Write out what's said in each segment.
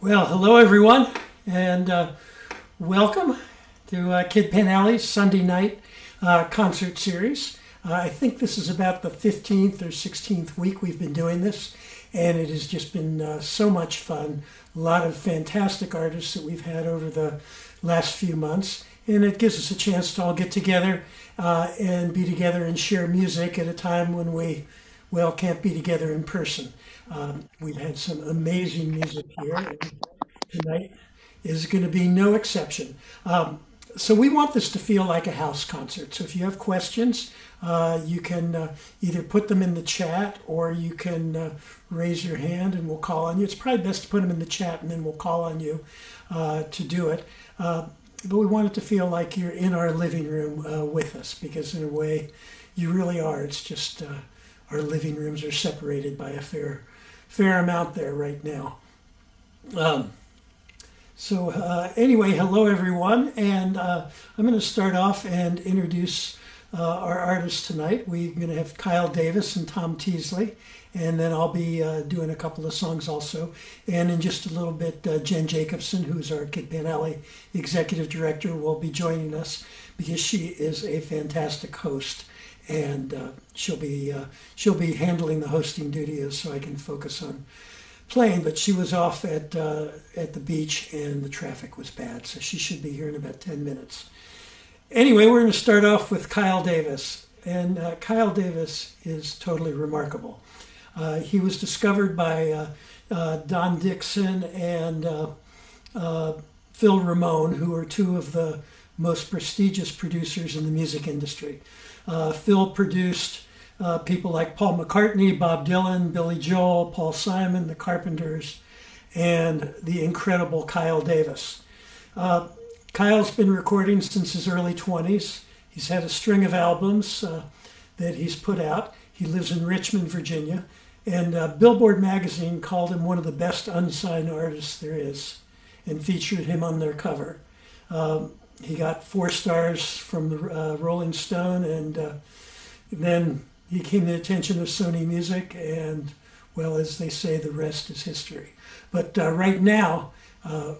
Well, hello everyone, and welcome to Kid Pan Alley's Sunday night concert series. I think this is about the 15th or 16th week we've been doing this, and it has just been so much fun. A lot of fantastic artists that we've had over the last few months, and it gives us a chance to all get together and be together and share music at a time when we, well, can't be together in person. We've had some amazing music here, and tonight is going to be no exception. So we want this to feel like a house concert. So if you have questions, you can either put them in the chat or you can raise your hand and we'll call on you. It's probably best to put them in the chat and then we'll call on you to do it. But we want it to feel like you're in our living room with us, because in a way you really are. It's just our living rooms are separated by a fair amount there right now. Anyway, hello everyone, and I'm going to start off and introduce our artists tonight. We're going to have Kyle Davis and Tom Teasley, and then I'll be doing a couple of songs also. And in just a little bit, Jen Jacobsen, who's our Kid Pan Alley executive director, will be joining us because she is a fantastic host, and she'll be handling the hosting duties so I can focus on playing. But she was off at the beach and the traffic was bad, so she should be here in about 10 minutes. Anyway, we're going to start off with Kyle Davis, and Kyle Davis is totally remarkable. He was discovered by Don Dixon and Phil Ramone, who are two of the most prestigious producers in the music industry. Phil produced people like Paul McCartney, Bob Dylan, Billy Joel, Paul Simon, the Carpenters, and the incredible Kyle Davis. Kyle's been recording since his early 20s. He's had a string of albums that he's put out. He lives in Richmond, Virginia, and Billboard magazine called him one of the best unsigned artists there is and featured him on their cover. He got 4 stars from the Rolling Stone, and then he came to the attention of Sony Music, and, well, as they say, the rest is history. But right now,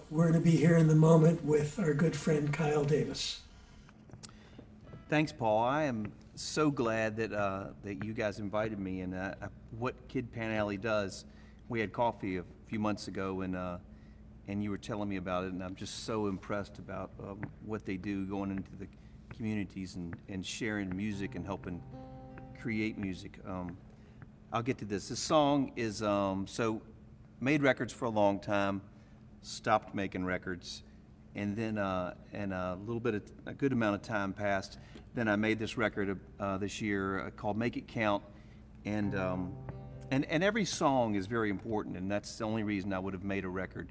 we're going to be here in the moment with our good friend Kyle Davis. Thanks, Paul. I am so glad that that you guys invited me, and what Kid Pan Alley does. We had coffee a few months ago, and you were telling me about it, and I'm just so impressed about what they do, going into the communities and sharing music and helping create music. I'll get to this. This song is so made records for a long time, stopped making records, and then a good amount of time passed. Then I made this record this year called "Make It Count," and every song is very important, and that's the only reason I would have made a record.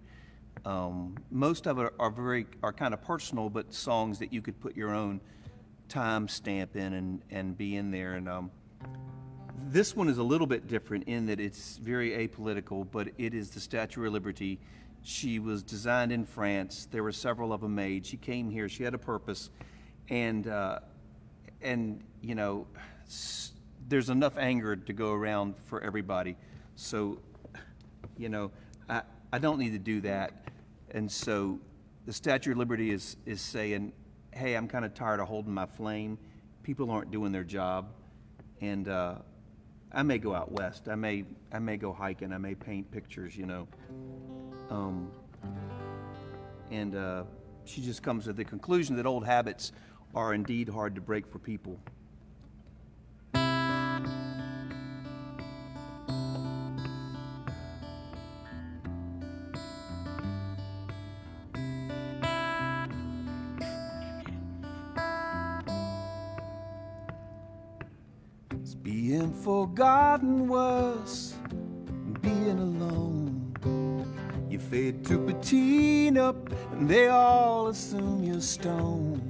Most of it are kind of personal, but songs that you could put your own time stamp in and be in there. And this one is a little bit different in that it's very apolitical, but it is the Statue of Liberty. She was designed in France. There were several of them made. She came here. She had a purpose, and you know, there's enough anger to go around for everybody. So, you know, I don't need to do that. And so the Statue of Liberty is saying, hey, I'm kind of tired of holding my flame. People aren't doing their job. And I may go out west. I may go hiking. I may paint pictures, you know. She just comes to the conclusion that old habits are indeed hard to break for people. Being forgotten worse than being alone. You fade to patina and they all assume you're stoned.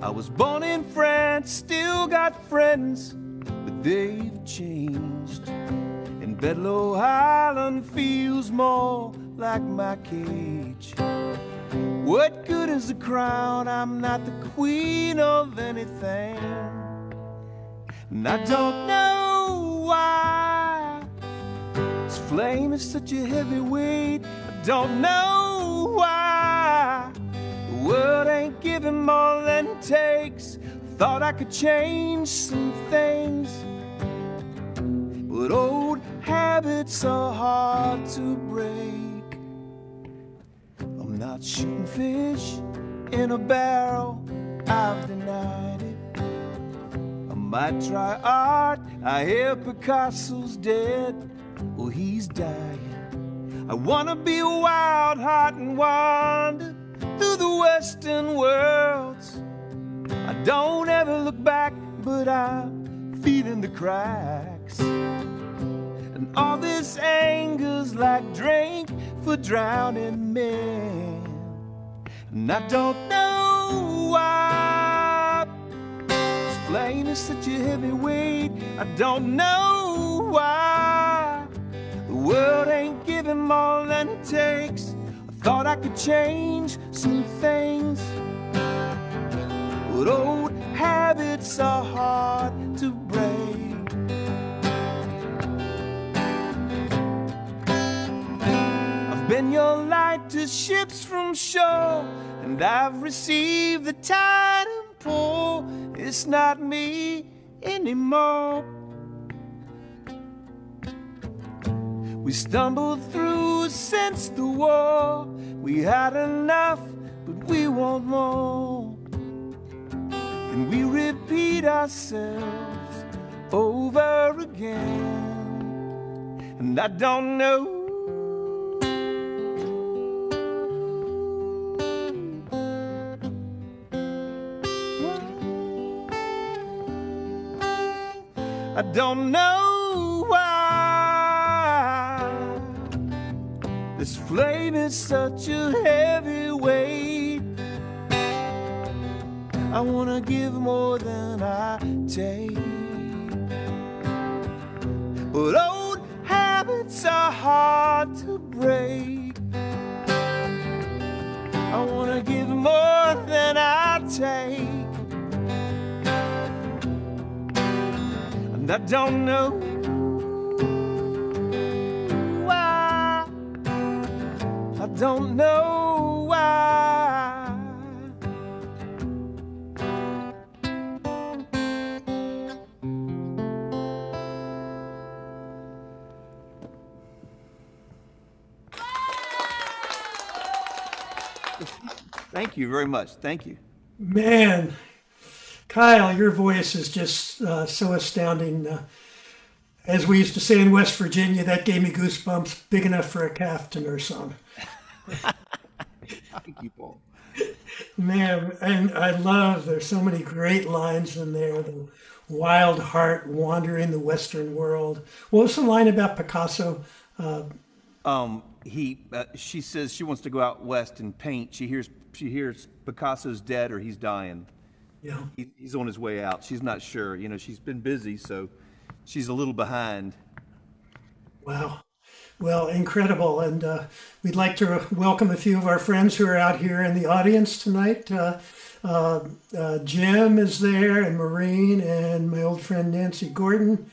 I was born in France, still got friends, but they've changed. And Bedloe Island feels more like my cage. What good is the crown? I'm not the queen of anything. And I don't know why it's flame is such a heavy weight, I don't know why. The world ain't giving more than it takes. Thought I could change some things, but old habits are hard to break. I'm not shooting fish in a barrel, I've denied it. I might try art, I hear Picasso's dead, well he's dying. I wanna be a wild heart and wander through the western worlds. I don't ever look back, but I'm feeling the cracks. And all this anger's like drink for drowning men. And I don't know why this flame is such a heavy weight. I don't know why the world ain't giving more than it takes. I thought I could change some things, but old habits are hard to break. I've been your light to ships from shore, and I've received the tide and pull. It's not me anymore. We stumbled through since the war. We had enough, but we want more. And we repeat ourselves over again. And I don't know I don't know why this flame is such a heavy weight. I wanna give more than I take, but old habits are hard to break. I wanna give more than I take, and I don't know why. I don't know why. Thank you very much. Thank you. Man, Kyle, your voice is just so astounding. As we used to say in West Virginia, that gave me goosebumps big enough for a calf to nurse on. Thank you, Paul. Man, and I love, there's so many great lines in there. The wild heart wandering the Western world. What was the line about Picasso? She says she wants to go out west and paint. She hears Picasso's dead or he's dying. Yeah. He's on his way out. She's not sure. You know, she's been busy, so she's a little behind. Wow. Well, incredible. And we'd like to welcome a few of our friends who are out here in the audience tonight. Jim is there, and Maureen, and my old friend Nancy Gordon,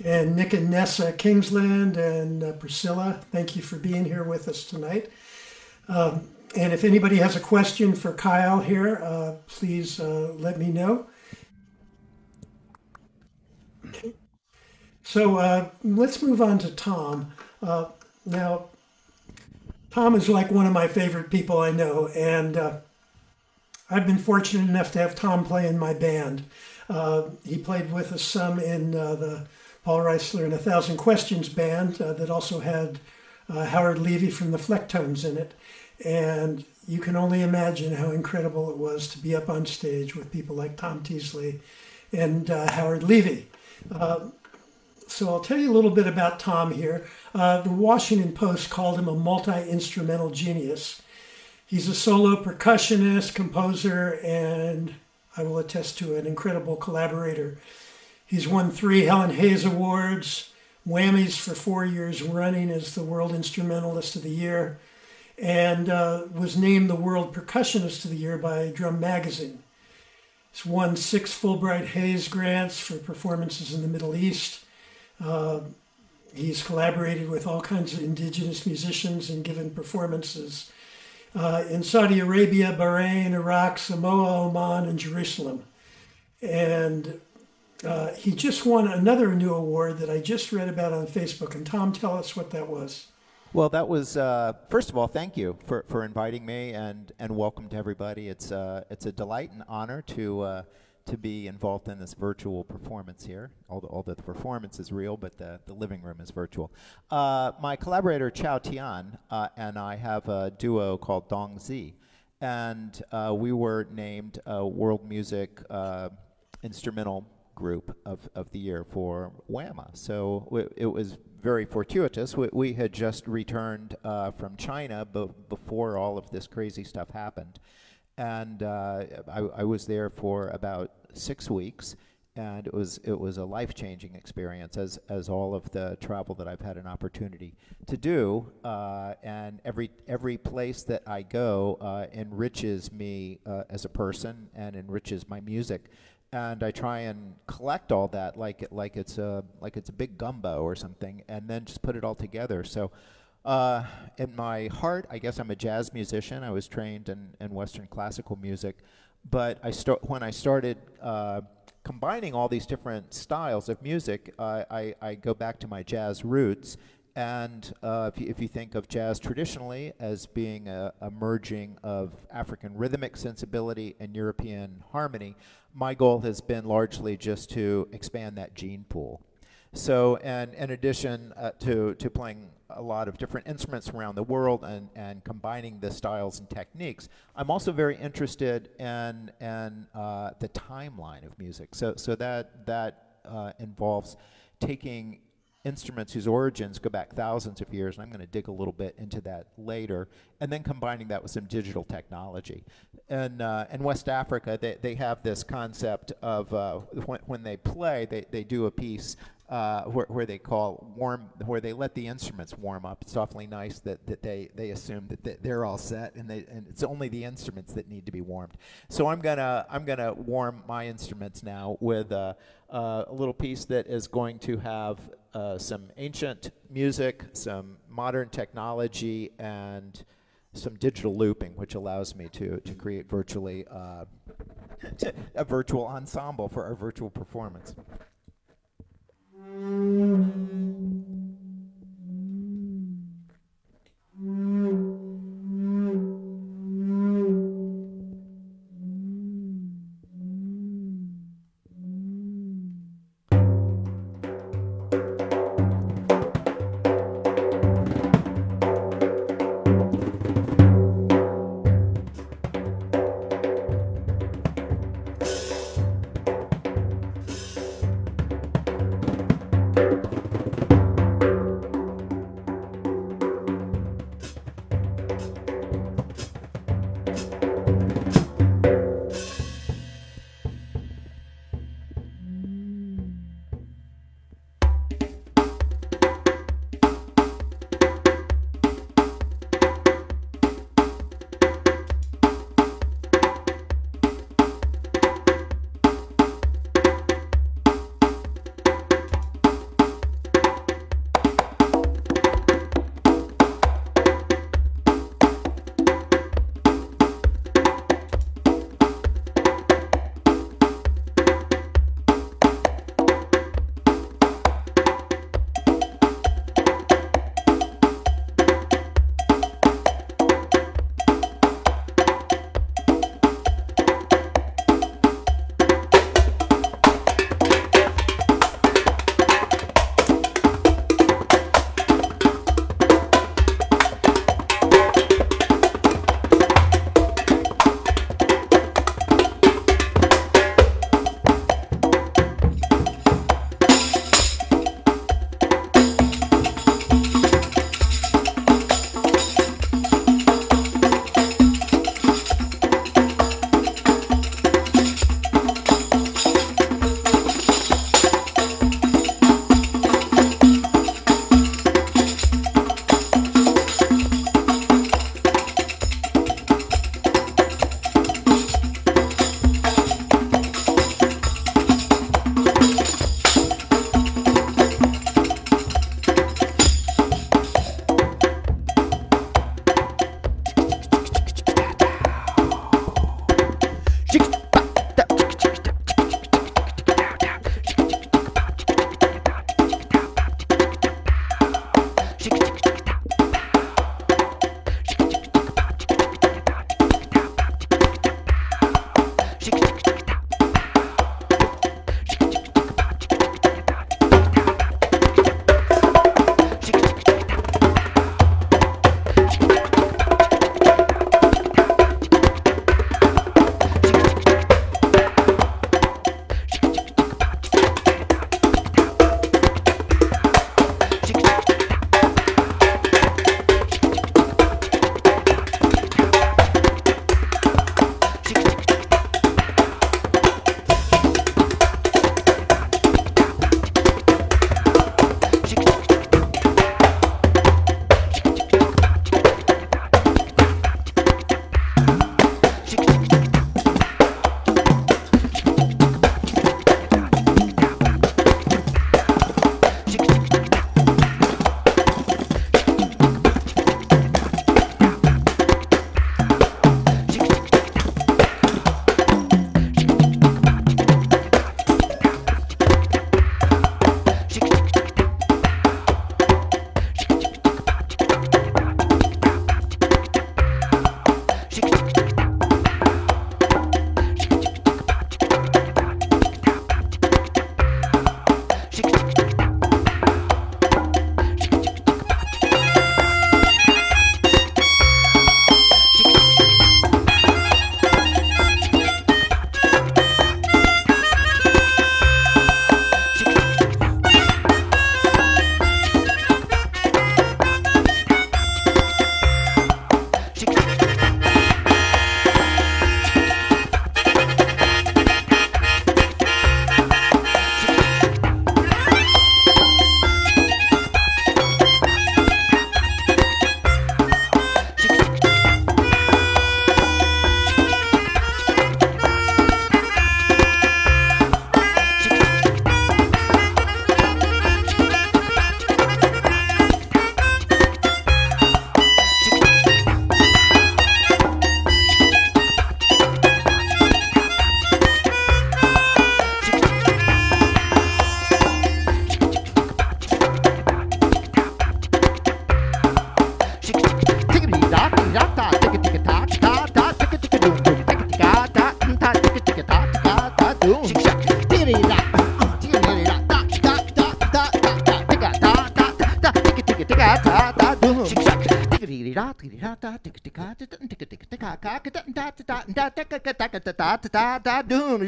and Nick and Nessa Kingsland, and Priscilla. Thank you for being here with us tonight. And if anybody has a question for Kyle here, please let me know. Okay. So let's move on to Tom. Now, Tom is like one of my favorite people I know, and I've been fortunate enough to have Tom play in my band. He played with us some in the Paul Reisler and 1,000 Questions band that also had Howard Levy from the Flecktones in it. And you can only imagine how incredible it was to be up on stage with people like Tom Teasley and Howard Levy. So I'll tell you a little bit about Tom here. The Washington Post called him a multi-instrumental genius. He's a solo percussionist, composer, and I will attest to an incredible collaborator. He's won 3 Helen Hayes Awards, Whammies for 4 years running as the World Instrumentalist of the Year, and was named the World Percussionist of the Year by Drum Magazine. He's won 6 Fulbright Hayes grants for performances in the Middle East. He's collaborated with all kinds of indigenous musicians and given performances in Saudi Arabia, Bahrain, Iraq, Samoa, Oman, and Jerusalem. And he just won another new award that I just read about on Facebook. And Tom, tell us what that was. Well, that was, first of all, thank you for inviting me, and welcome to everybody. It's a delight and honor to be involved in this virtual performance here, although the performance is real, but the living room is virtual. My collaborator, Chao Tian, and I have a duo called Dong Zi, and we were named World Music Instrumental Group of the Year for WAMA. So it was very fortuitous. We had just returned from China before all of this crazy stuff happened. And I was there for about 6 weeks, and it was a life-changing experience, as all of the travel that I've had an opportunity to do. And every place that I go enriches me as a person and enriches my music. And I try and collect all that like it's a big gumbo or something, and then just put it all together. So, in my heart, I guess I'm a jazz musician. I was trained in Western classical music, but when I started combining all these different styles of music, I go back to my jazz roots. And if you think of jazz traditionally as being a merging of African rhythmic sensibility and European harmony, my goal has been largely just to expand that gene pool. So, and in addition to playing a lot of different instruments around the world and combining the styles and techniques, I'm also very interested in the timeline of music. So that involves taking instruments whose origins go back thousands of years, and I'm going to dig a little bit into that later, and then combining that with some digital technology. And in West Africa, they have this concept of when they play, they do a piece where they let the instruments warm up. It's awfully nice that they assume that they're all set, and it's only the instruments that need to be warmed. So I'm gonna warm my instruments now with a little piece that is going to have some ancient music, some modern technology, and some digital looping, which allows me to create virtually a virtual ensemble for our virtual performance.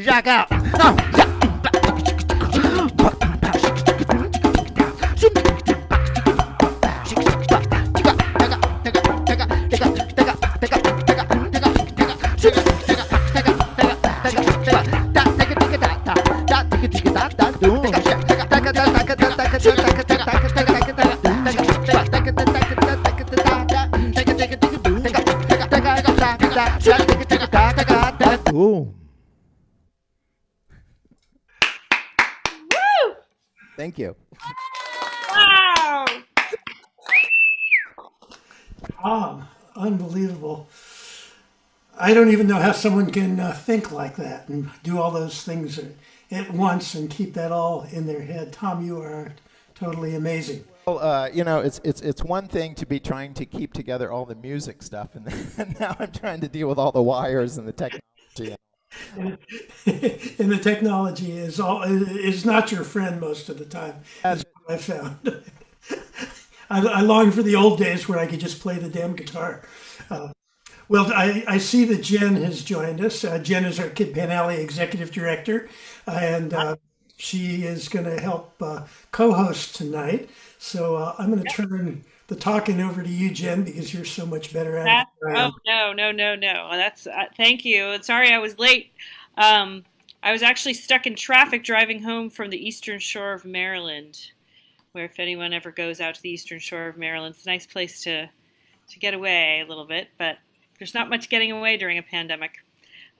Jack out. Thank you. Wow. Unbelievable. I don't even know how someone can think like that and do all those things at once and keep that all in their head. Tom, you are totally amazing. Well, you know, it's one thing to be trying to keep together all the music stuff, and now I'm trying to deal with all the wires and the technology. And the technology is not your friend most of the time. That's what I found. I long for the old days where I could just play the damn guitar. Well, I see that Jen has joined us. Jen is our Kid Pan Alley Executive Director, and she is going to help co-host tonight. So I'm going to turn the talking over to you, Jen, because you're so much better at it. Oh, no. That's thank you. Sorry I was late. I was actually stuck in traffic driving home from the Eastern Shore of Maryland, where if anyone ever goes out to the Eastern Shore of Maryland, it's a nice place to get away a little bit, but there's not much getting away during a pandemic.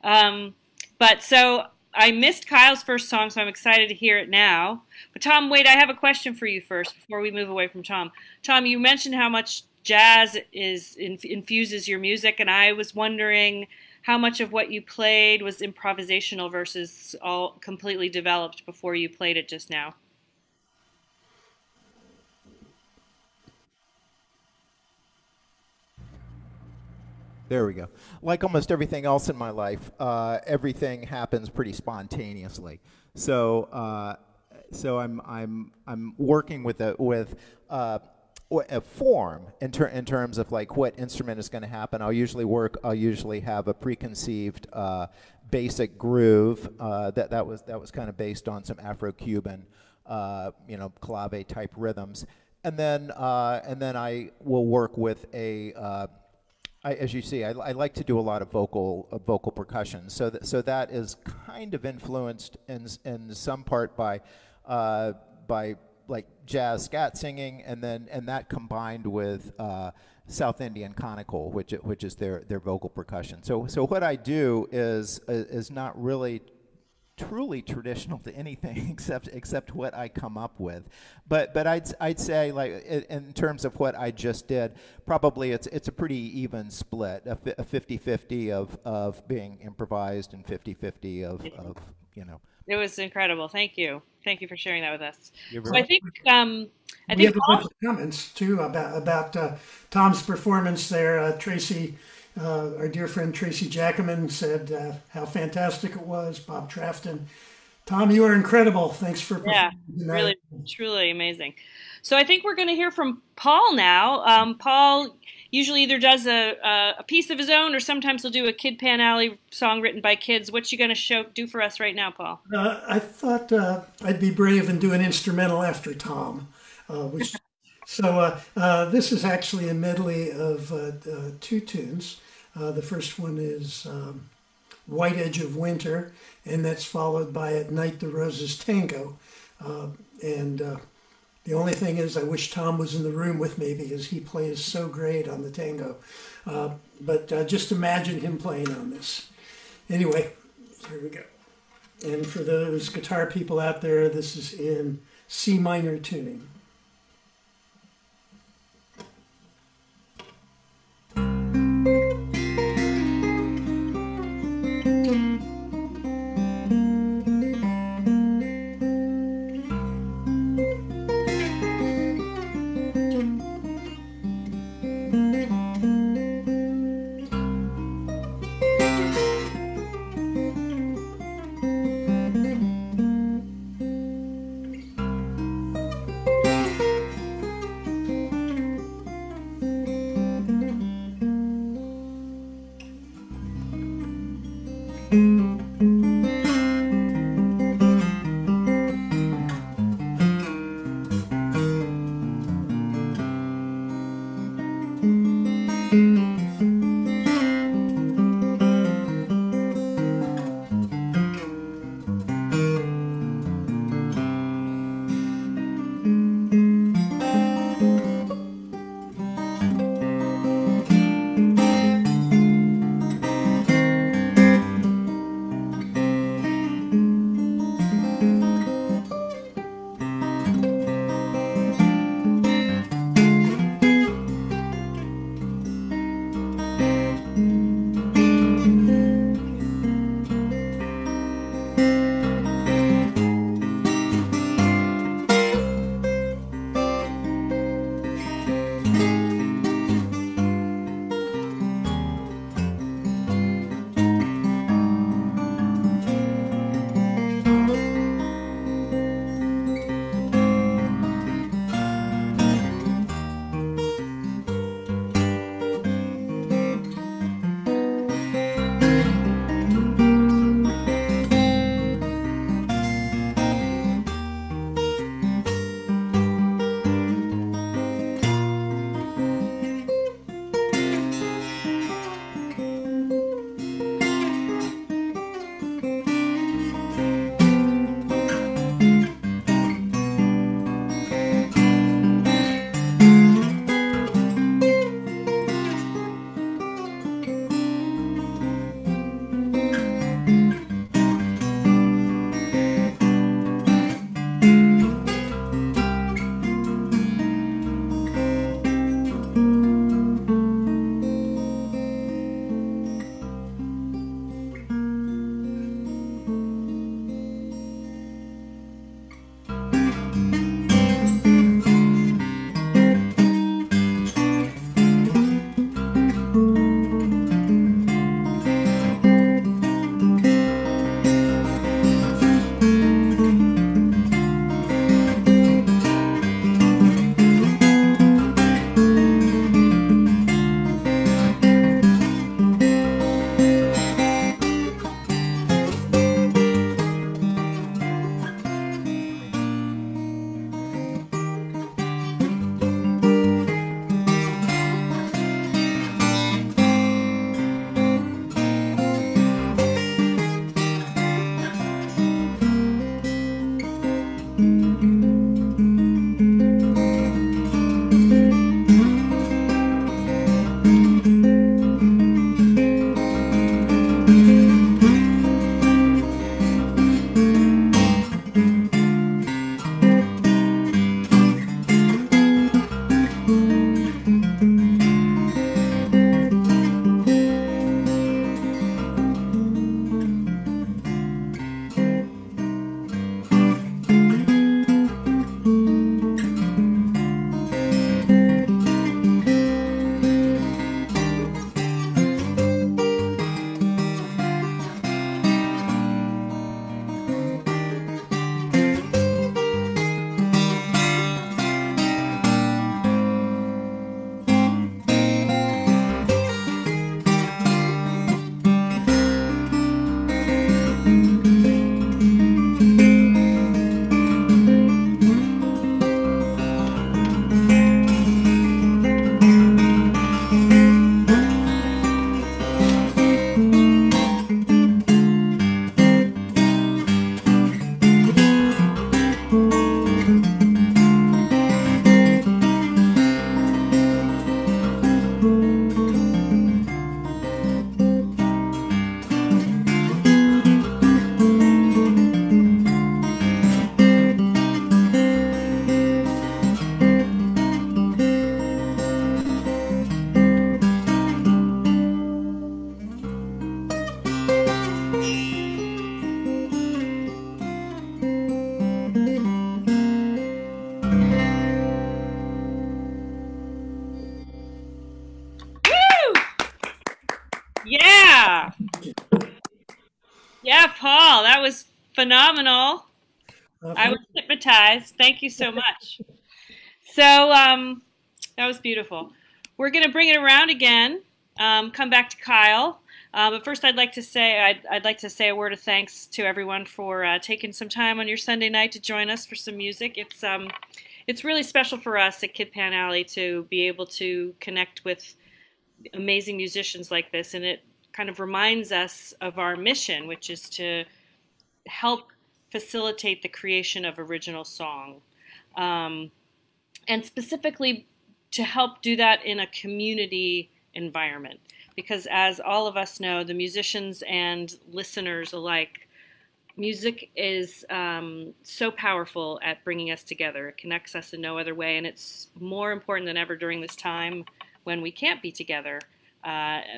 But so I missed Kyle's first song, so I'm excited to hear it now. But Tom, wait, I have a question for you first before we move away from Tom. Tom, you mentioned how much jazz infuses your music, and I was wondering how much of what you played was improvisational versus all completely developed before you played it just now. There we go. Like almost everything else in my life, everything happens pretty spontaneously. So I'm working with a form in terms of like what instrument is going to happen. I'll usually have a preconceived basic groove that was kind of based on some Afro-Cuban clave type rhythms, and then I will work with as you see, I like to do a lot of vocal percussion. So that is kind of influenced in some part by like jazz scat singing, and that combined with South Indian conical, which is their vocal percussion. So what I do is not really truly traditional to anything except what I come up with, but I'd say, like, in terms of what I just did, probably it's a pretty even split, a 50-50 of being improvised and 50-50 of It was incredible. Thank you for sharing that with us. So welcome. I We think have a bunch of comments too about Tom's performance there. Tracy, our dear friend Tracy Jacobsen, said how fantastic it was. Bob Trafton, Tom, you are incredible. Thanks for performing tonight. Really, truly amazing. So I think we're going to hear from Paul now. Paul usually either does a piece of his own, or sometimes he'll do a Kid Pan Alley song written by kids. What you going to do for us right now, Paul? I thought I'd be brave and do an instrumental after Tom. This is actually a medley of two tunes. The first one is White Edge of Winter, and that's followed by At Night the Roses Tango. The only thing is, I wish Tom was in the room with me because he plays so great on the tango. But just imagine him playing on this. Anyway, here we go. And for those guitar people out there, this is in C minor tuning. Yeah. Yeah, Paul, that was phenomenal. I was hypnotized. Thank you so much. So that was beautiful. We're going to bring it around again. Come back to Kyle. But first, I'd like to say a word of thanks to everyone for taking some time on your Sunday night to join us for some music. It's really special for us at Kid Pan Alley to be able to connect with amazing musicians like this, and it kind of reminds us of our mission, which is to help facilitate the creation of original song, and specifically to help do that in a community environment. Because as all of us know, the musicians and listeners alike, music is so powerful at bringing us together. It connects us in no other way, and it's more important than ever during this time when we can't be together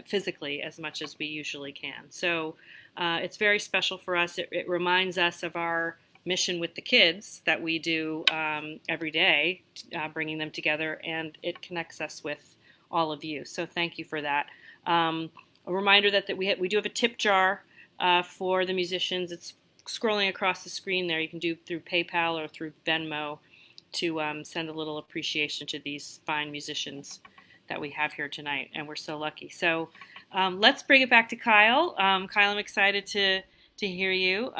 physically as much as we usually can. So it's very special for us. It reminds us of our mission with the kids that we do every day, bringing them together, and it connects us with all of you. So thank you for that. A reminder that we do have a tip jar for the musicians. It's scrolling across the screen there. You can do through PayPal or through Venmo to send a little appreciation to these fine musicians that we have here tonight, and we're so lucky. So let's bring it back to Kyle. Kyle, I'm excited to hear you.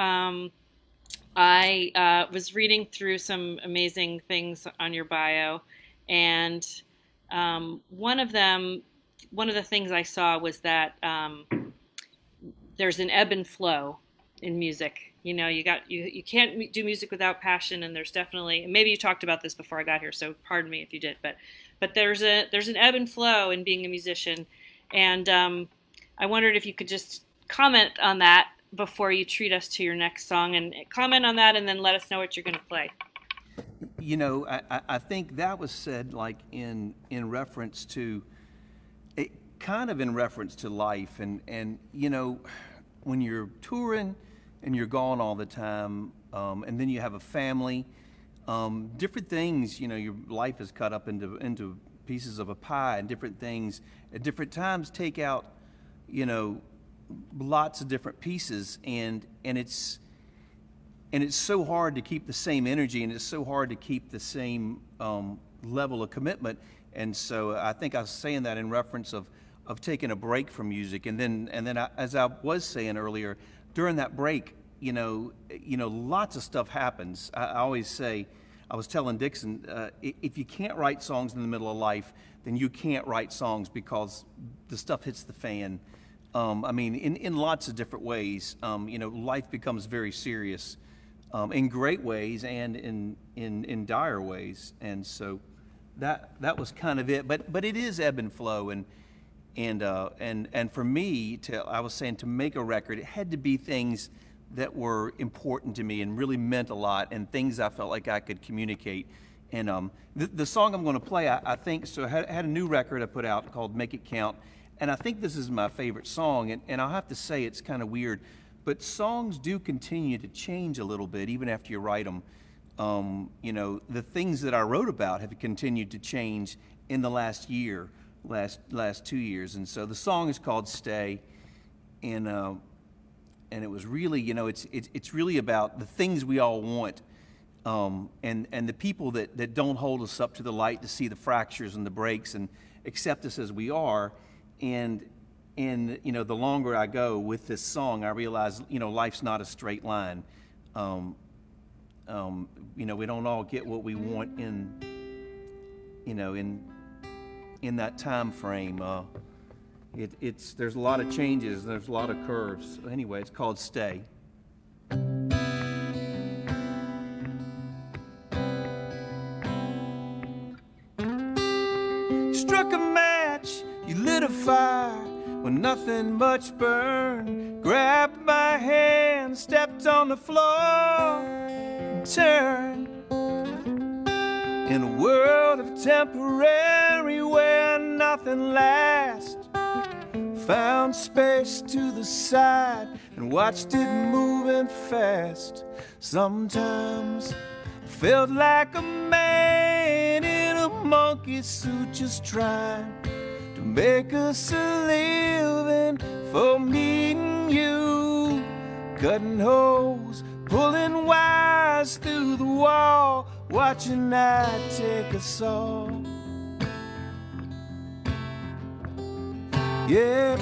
I was reading through some amazing things on your bio, and one of the things I saw was that there's an ebb and flow in music. You know, you can't do music without passion, and there's definitely, and maybe you talked about this before I got here, so pardon me if you did, but there's an ebb and flow in being a musician, and I wondered if you could just comment on that before you treat us to your next song, and comment on that, and then let us know what you're going to play. You know, I think that was said like in reference to, kind of in reference to life, and you know, when you're touring and you're gone all the time, and then you have a family, different things, you know, your life is cut up into pieces of a pie, and different things at different times take out, you know, lots of different pieces, and it's so hard to keep the same energy, and it's so hard to keep the same level of commitment. And so I think I was saying that in reference of taking a break from music, and then as I was saying earlier, during that break, you know, lots of stuff happens. I always say, I was telling Dixon, if you can't write songs in the middle of life, then you can't write songs, because the stuff hits the fan. I mean, in lots of different ways. You know, life becomes very serious, in great ways and in dire ways. And so that was kind of it. But it is ebb and flow, and for me, I was saying, to make a record, it had to be things that were important to me and really meant a lot, and things I felt like I could communicate. And the song I'm going to play, I think, so I had a new record I put out called Make It Count, and I think this is my favorite song, and I'll have to say it's kind of weird, but songs do continue to change a little bit even after you write them. You know, the things that I wrote about have continued to change in the last 2 years, and so the song is called Stay, and it was really, you know, it's really about the things we all want, and the people that don't hold us up to the light to see the fractures and the breaks and accept us as we are. And you know, the longer I go with this song, I realize, you know, life's not a straight line. You know, we don't all get what we want in that time frame. There's a lot of changes, there's a lot of curves. Anyway, it's called Stay. Struck a match, you lit a fire when nothing much burned. Grabbed my hand, stepped on the floor, and turned. In a world of temporary where nothing lasts, found space to the side and watched it moving fast. Sometimes I felt like a man in a monkey suit, just trying to make us a living for me and you. Cutting holes, pulling wires through the wall, watching night take us all. Yeah,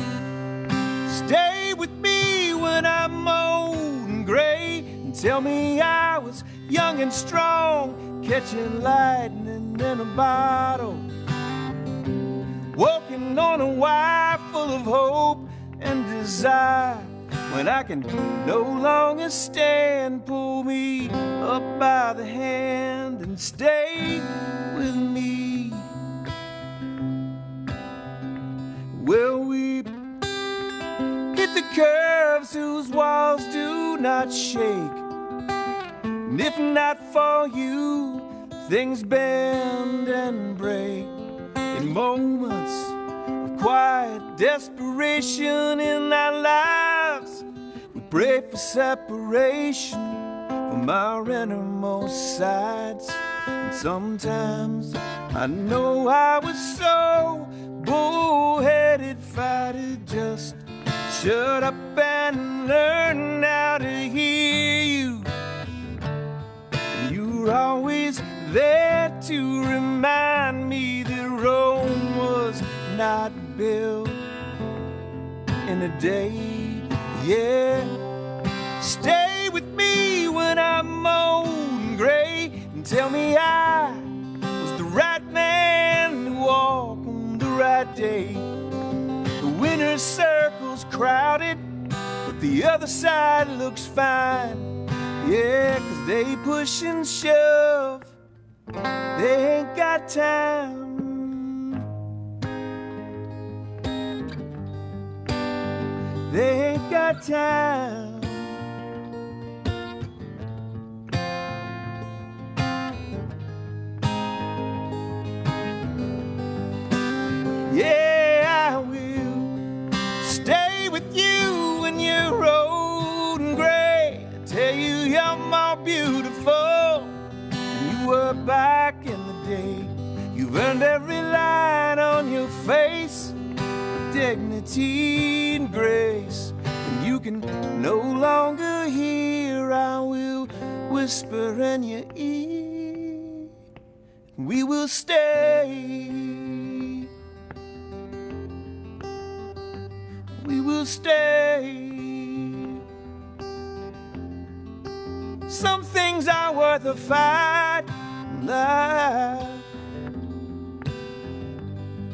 stay with me when I'm old and gray, and tell me I was young and strong, catching lightning in a bottle. walking on a wire full of hope and desire. When I can no longer stand, pull me up by the hand and stay with me. Well, we hit the curves whose walls do not shake, and if not for you, things bend and break. In moments of quiet desperation in our lives, we pray for separation from our innermost sides. And sometimes I know I was so bullheaded, fighted, just shut up and learn how to hear you. And you're always there to remind me that Rome was not built in a day. Yeah, stay with me when I'm old and gray, and tell me I was the right man to walk on the right day. The winner's circle's crowded, but the other side looks fine. Yeah, 'cause they push and shove, they ain't got time. They ain't got time. Yeah, I will stay with you when you're old and gray. I tell you you're more beautiful than you were back in the day. You've earned every line on your face, dignity and grace. When you can no longer hear, I will whisper in your ear. We will stay. We will stay. Some things are worth a fight in life,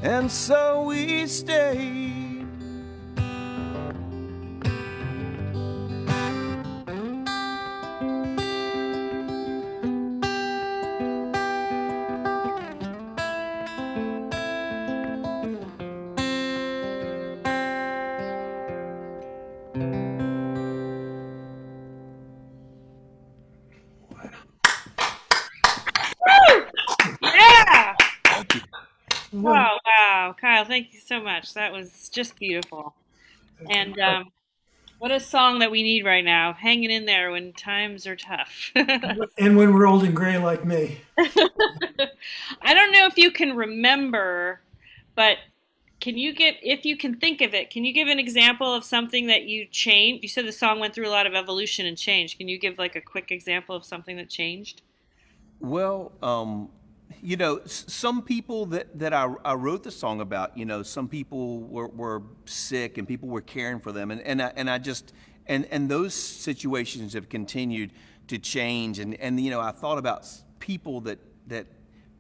and so we stay. Yeah! Well, Wow, Kyle, thank you so much. That was just beautiful. And what a song that we need right now, hanging in there when times are tough. and when we're old and gray like me. I don't know if you can remember, but can you give, if you can think of it, can you give an example of something that you changed? You said the song went through a lot of evolution and change. Can you give like a quick example of something that changed? Well, you know, some people that I wrote the song about, you know, some people were sick and people were caring for them, and I just and those situations have continued to change, and you know, I thought about people that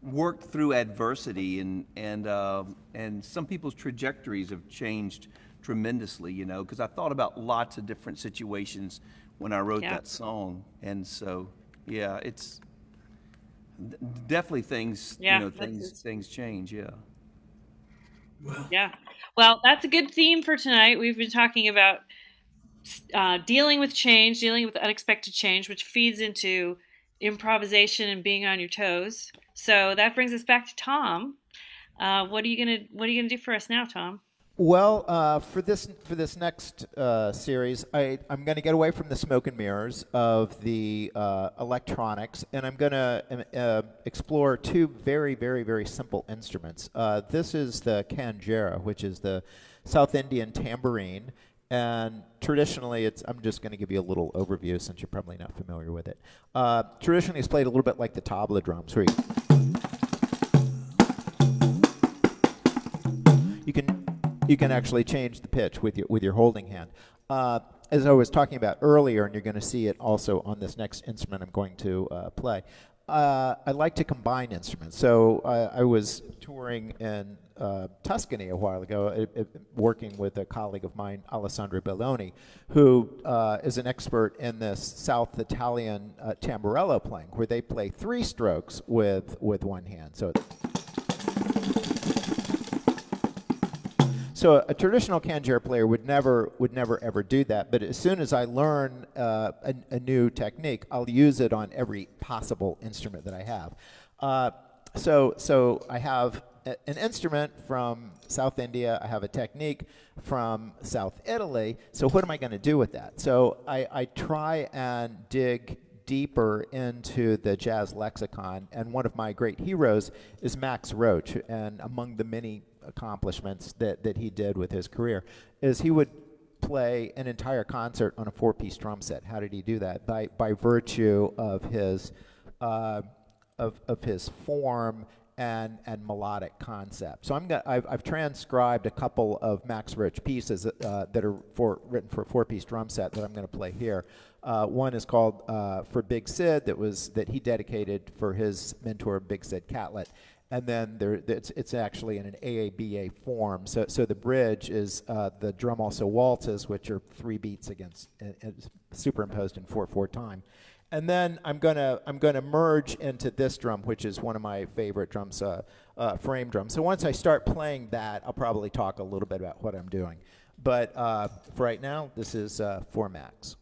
worked through adversity, and some people's trajectories have changed tremendously, you know, because I thought about lots of different situations when I wrote that song, and so yeah, it's definitely things, you know, things change, yeah. Yeah. Well, that's a good theme for tonight. We've been talking about dealing with change, dealing with unexpected change, which feeds into improvisation and being on your toes. So that brings us back to Tom. What are you gonna do for us now, Tom? Well, for this next series, I'm going to get away from the smoke and mirrors of the electronics, and I'm going to explore two very, very, very simple instruments. This is the kanjara, which is the South Indian tambourine, and traditionally, I'm just going to give you a little overview since you're probably not familiar with it. Traditionally, it's played a little bit like the tabla drums, where you can actually change the pitch with your holding hand. As I was talking about earlier, and you're going to see it also on this next instrument I'm going to play, I like to combine instruments. So I was touring in Tuscany a while ago, working with a colleague of mine, Alessandro Belloni, who is an expert in this South Italian tamburello playing, where they play 3 strokes with one hand. So a traditional canjiere player would never ever do that. But as soon as I learn a new technique, I'll use it on every possible instrument that I have. So I have an instrument from South India. I have a technique from South Italy. So what am I going to do with that? So I try and dig deeper into the jazz lexicon, and one of my great heroes is Max Roach. And among the many accomplishments that he did with his career is he would play an entire concert on a 4-piece drum set. How did he do that? By virtue of his form and melodic concept. So I've transcribed a couple of Max Roach pieces that are written for a 4-piece drum set that I'm going to play here. One is called For Big Sid, that he dedicated for his mentor Big Sid Catlett. And then it's actually in an AABA form. So the bridge is the drum also waltzes, which are 3 beats against superimposed in 4/4 time. And then I'm gonna merge into this drum, which is one of my favorite drums, frame drums. So once I start playing that, I'll probably talk a little bit about what I'm doing. But for right now, this is for Max.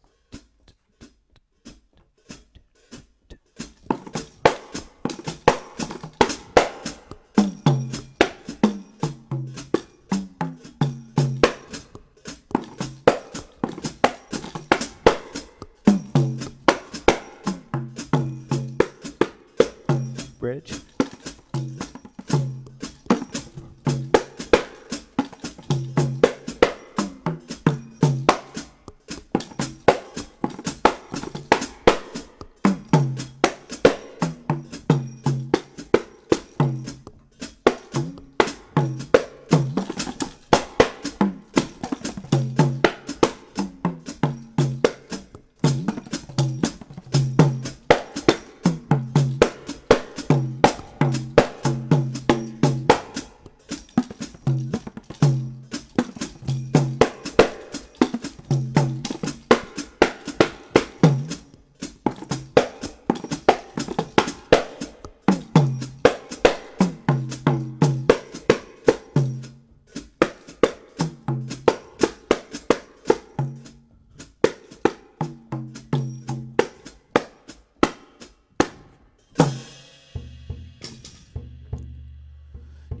Bridge.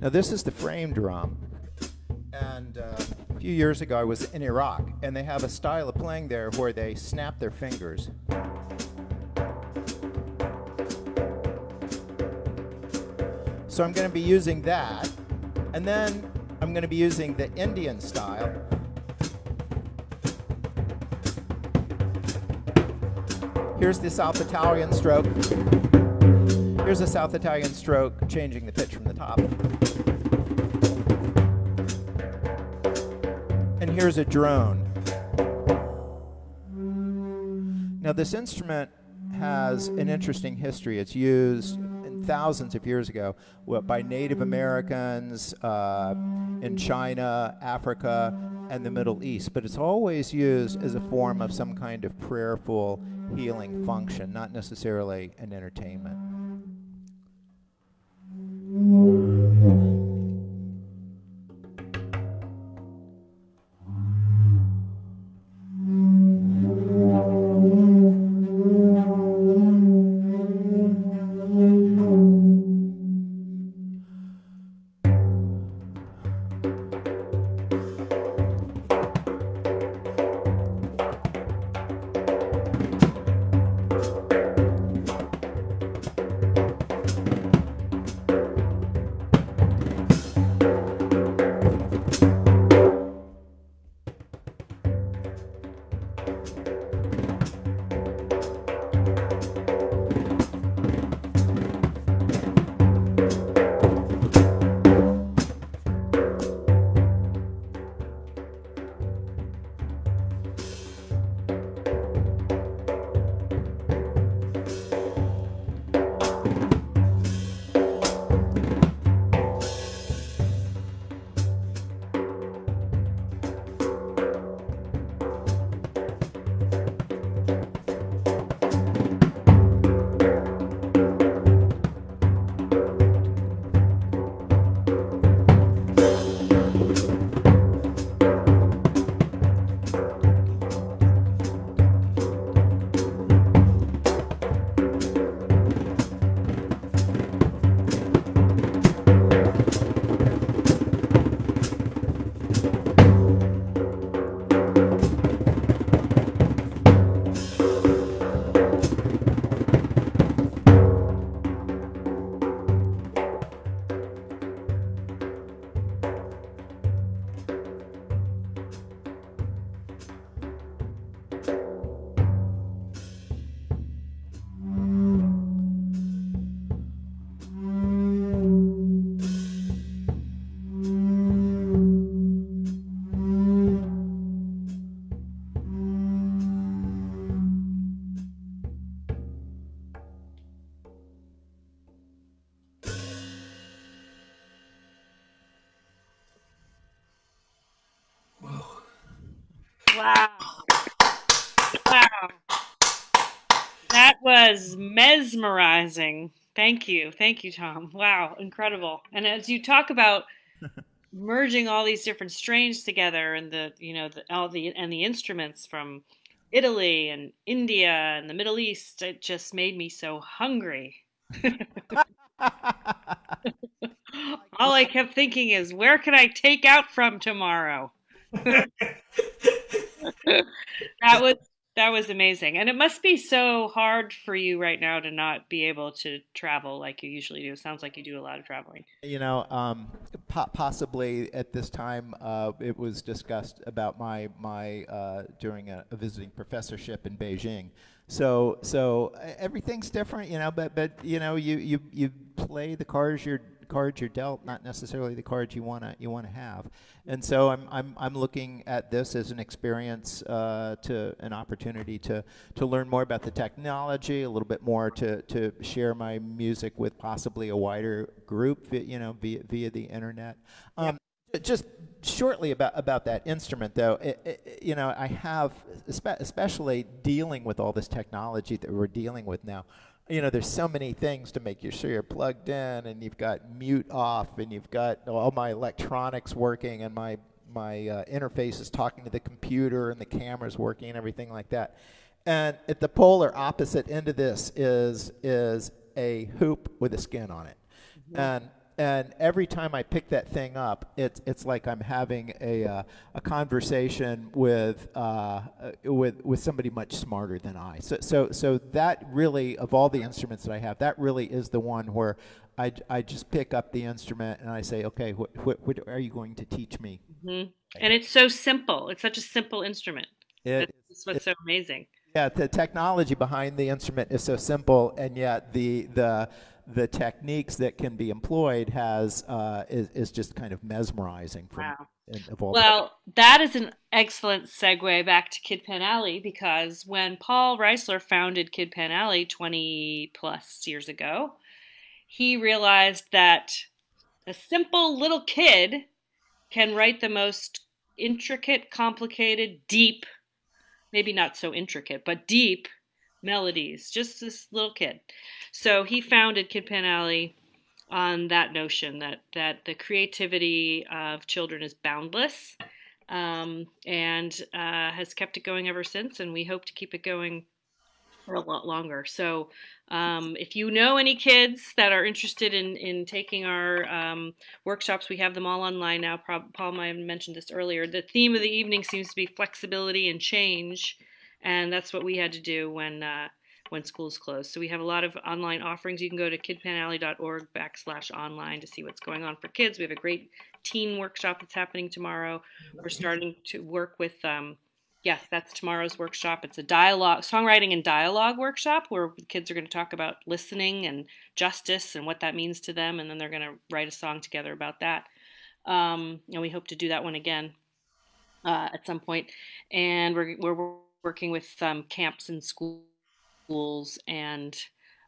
Now this is the frame drum, and a few years ago I was in Iraq, and they have a style of playing there where they snap their fingers. So I'm going to be using that, and then I'm going to be using the Indian style. Here's the South Italian stroke. Here's a South Italian stroke, changing the pitch from the top. And here's a drone. Now this instrument has an interesting history. It's used thousands of years ago by Native Americans in China, Africa, and the Middle East. But it's always used as a form of some kind of prayerful healing function, not necessarily an entertainment. Wow. Wow. That was mesmerizing. Thank you. Thank you, Tom. Wow, incredible. And as you talk about merging all these different strains together and all the instruments from Italy and India and the Middle East, it just made me so hungry. All I kept thinking is, where can I take out from tomorrow? That was that was amazing. And it must be so hard for you right now to not be able to travel like you usually do. It sounds like you do a lot of traveling. You know, possibly at this time, it was discussed about my during a visiting professorship in Beijing. So everything's different, you know. But you know, you play the cards you're dealt, not necessarily the cards you wanna have. And so I'm looking at this as an experience, to an opportunity to learn more about the technology, a little bit more to share my music with possibly a wider group, you know, via the internet. Just shortly about that instrument, though, you know, I have, especially dealing with all this technology that we're dealing with now. You know, there's so many things to make sure you're plugged in, and you've got mute off, and you've got all my electronics working, and my interface is talking to the computer, and the camera's working, and everything like that. And at the polar opposite end of this is a hoop with a skin on it. And every time I pick that thing up, it's like I'm having a conversation with somebody much smarter than I. So that really, of all the instruments that I have, that really is the one where I just pick up the instrument and I say, okay, what are you going to teach me? Hmm. And it's so simple. It's such a simple instrument. That's what's so amazing. Yeah, the technology behind the instrument is so simple, and yet the techniques that can be employed is just kind of mesmerizing. Wow. Of all Well, that is an excellent segue back to Kid Pan Alley, because when Paul Reisler founded Kid Pan Alley 20 plus years ago, he realized that a simple little kid can write the most intricate, complicated, deep, maybe not so intricate, but deep melodies. Just this little kid. So he founded Kid Pan Alley on that notion that the creativity of children is boundless, and has kept it going ever since. And we hope to keep it going for a lot longer. So if you know any kids that are interested in taking our workshops, we have them all online now. Paul might have mentioned this earlier. The theme of the evening seems to be flexibility and change, and that's what we had to do when schools closed. So we have a lot of online offerings. You can go to kidpanalley.org/online to see what's going on for kids. We have a great teen workshop that's happening tomorrow. We're starting to work with yes, that's tomorrow's workshop. It's a songwriting and dialogue workshop where kids are going to talk about listening and justice and what that means to them, and then they're going to write a song together about that. And we hope to do that one again at some point. And we're working with camps and schools and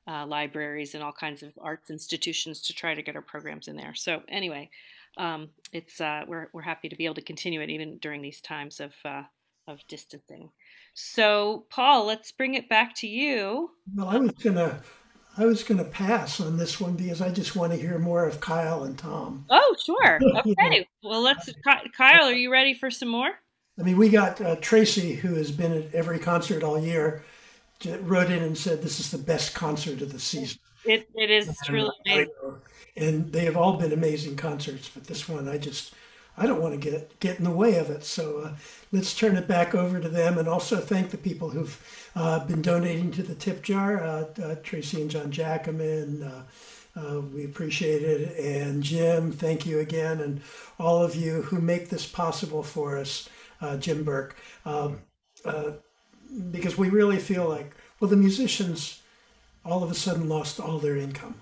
libraries and all kinds of arts institutions to try to get our programs in there. So anyway, it's we're happy to be able to continue it even during these times of distancing. So, Paul, let's bring it back to you. Well, I was gonna pass on this one because I just want to hear more of Kyle and Tom. Oh, sure. You know, Okay. Well, Kyle, are you ready for some more? I mean, we got Tracy, who has been at every concert all year, wrote in and said this is the best concert of the season. It is truly amazing. And they have all been amazing concerts, but this one I don't want to get in the way of it. So let's turn it back over to them, and also thank the people who've been donating to the tip jar. Tracy and Jen Jacobsen, we appreciate it. And Jim, thank you again, and all of you who make this possible for us, Jim Burke, because we really feel like, well, the musicians all of a sudden lost all their income.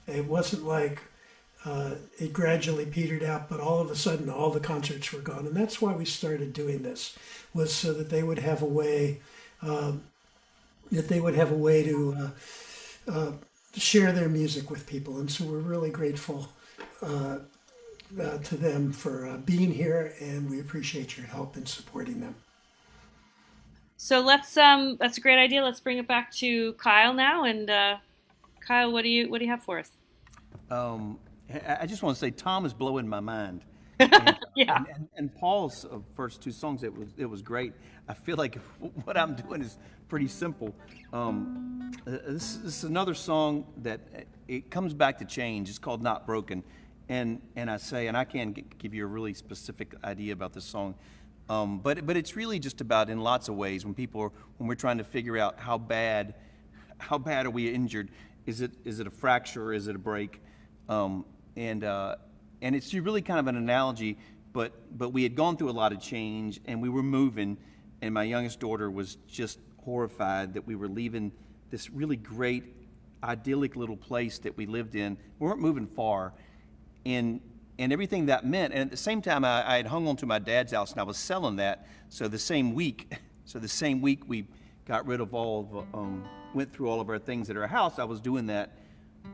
It wasn't like it gradually petered out, but all of a sudden all the concerts were gone. And that's why we started doing this, was so that they would have a way to share their music with people. And so we're really grateful to them for being here, and we appreciate your help in supporting them. So that's a great idea. Let's bring it back to Kyle now. And Kyle, what do you have for us? I just want to say Tom is blowing my mind. And, Yeah. and Paul's first two songs, it was great. I feel like what I'm doing is pretty simple. This is another song that it comes back to change. It's called Not Broken. And I can't give you a really specific idea about this song, but it's really just about, in lots of ways, when we're trying to figure out how bad are we injured? Is it a fracture or is it a break? And it's really kind of an analogy, but we had gone through a lot of change and we were moving, and my youngest daughter was just horrified that we were leaving this really great, idyllic little place that we lived in. We weren't moving far, and everything that meant. And at the same time, I had hung on to my dad's house and I was selling that. So the same week we got rid of went through all of our things at our house. I was doing that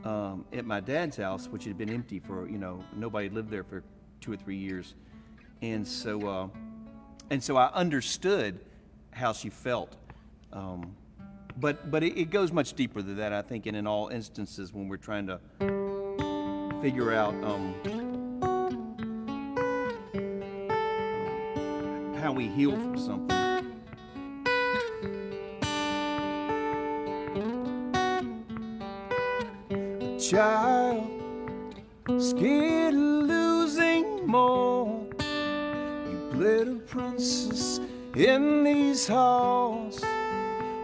at my dad's house, which had been empty for, nobody lived there for 2 or 3 years. And so I understood how she felt. But it goes much deeper than that, I think, and in all instances when we're trying to figure out how we heal from something. Child, scared of losing more. You played a princess in these halls.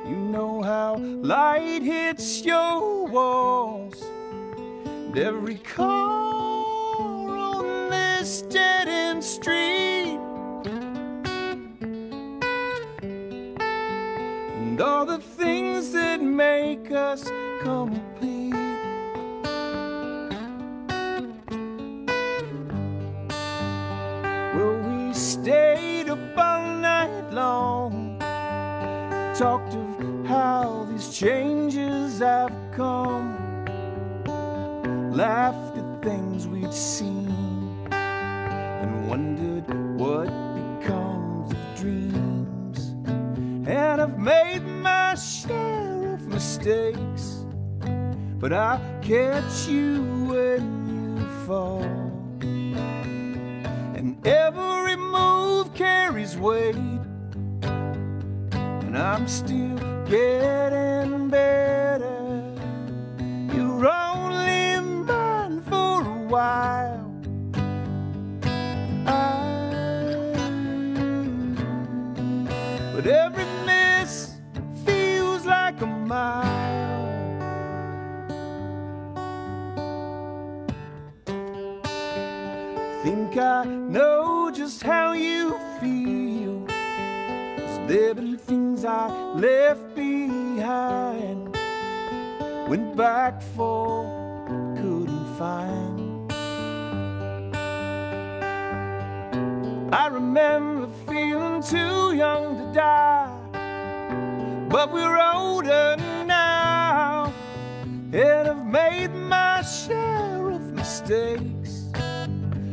You know how light hits your walls. And every car on this dead-end street, and all the things that make us complete. Stayed up all night long, talked of how these changes have come, laughed at things we'd seen, and wondered what becomes of dreams. And I've made my share of mistakes, but I'll catch you when you fall. And every move carries weight, and I'm still getting better. You're only mine for a while. But every miss feels like a mile. Think I know just how you feel, 'cause there been things I left behind, went back for, couldn't find. I remember feeling too young to die, but we're older now, and I've made my share of mistakes,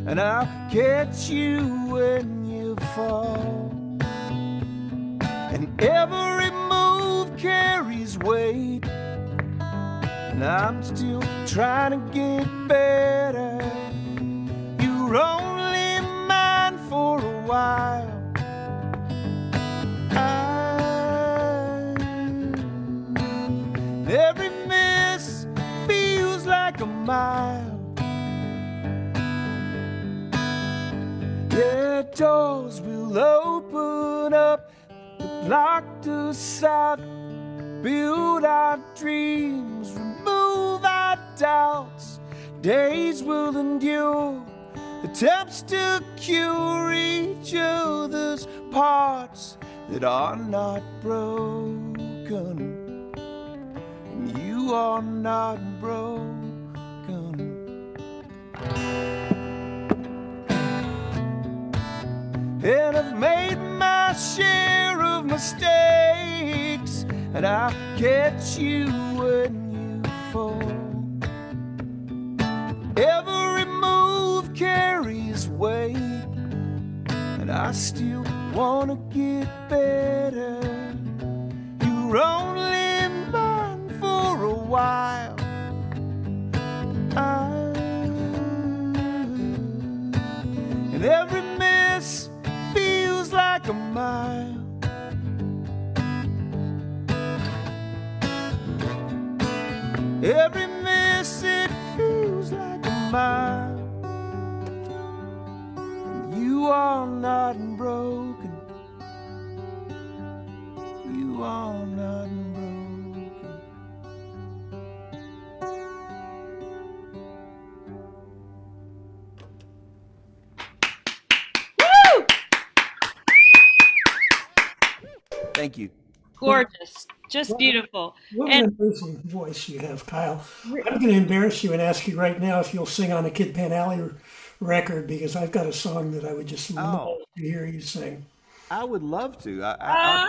and I'll catch you when you fall. And every move carries weight, and I'm still trying to get better. You're only mine for a while. Every miss feels like a mile. Yeah, doors will open up that locked us out, build our dreams, remove our doubts. Days will endure, attempts to cure each other's parts that are not broken, and you are not broken. And I've made my share of mistakes, and I'll catch you when you fall. Every move carries weight, and but I still wanna get better. You're only mine for a while. And every miss feels like a mile. Every miss, it feels like a mile. You are not broken. You are not broken. Woo! Thank you. Gorgeous. Just beautiful. What an amazing voice you have, Kyle. I'm going to embarrass you and ask you right now if you'll sing on a Kid Pan Alley record, because I've got a song that I would just love to hear you sing. I would love to. Yay!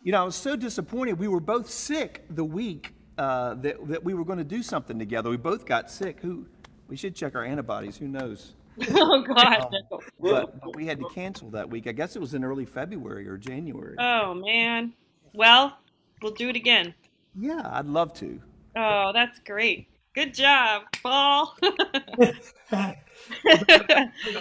You know, I was so disappointed. We were both sick the week that we were going to do something together. We both got sick. We should check our antibodies. Who knows? Oh, God. No. But we had to cancel that week. I guess it was in early February or January. Oh, man. Well, we'll do it again. Yeah, I'd love to. Oh, that's great. Good job, Paul.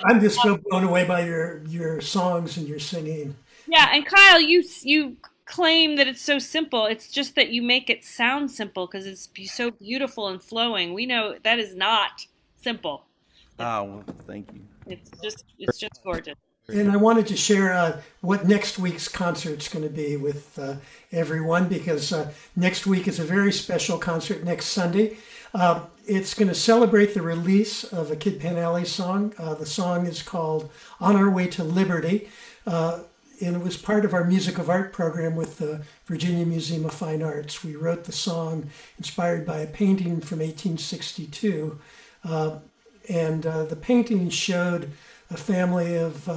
I'm just so blown away by your songs and your singing. Yeah, and Kyle, you claim that it's so simple. It's just that you make it sound simple because it's so beautiful and flowing. We know that is not simple. Oh, well, thank you. It's just gorgeous. And I wanted to share what next week's concert's going to be with everyone, because next week is a very special concert next Sunday. It's going to celebrate the release of a Kid Pan Alley song. The song is called On Our Way to Liberty. And it was part of our Music of Art program with the Virginia Museum of Fine Arts. We wrote the song inspired by a painting from 1862. And the painting showed a family of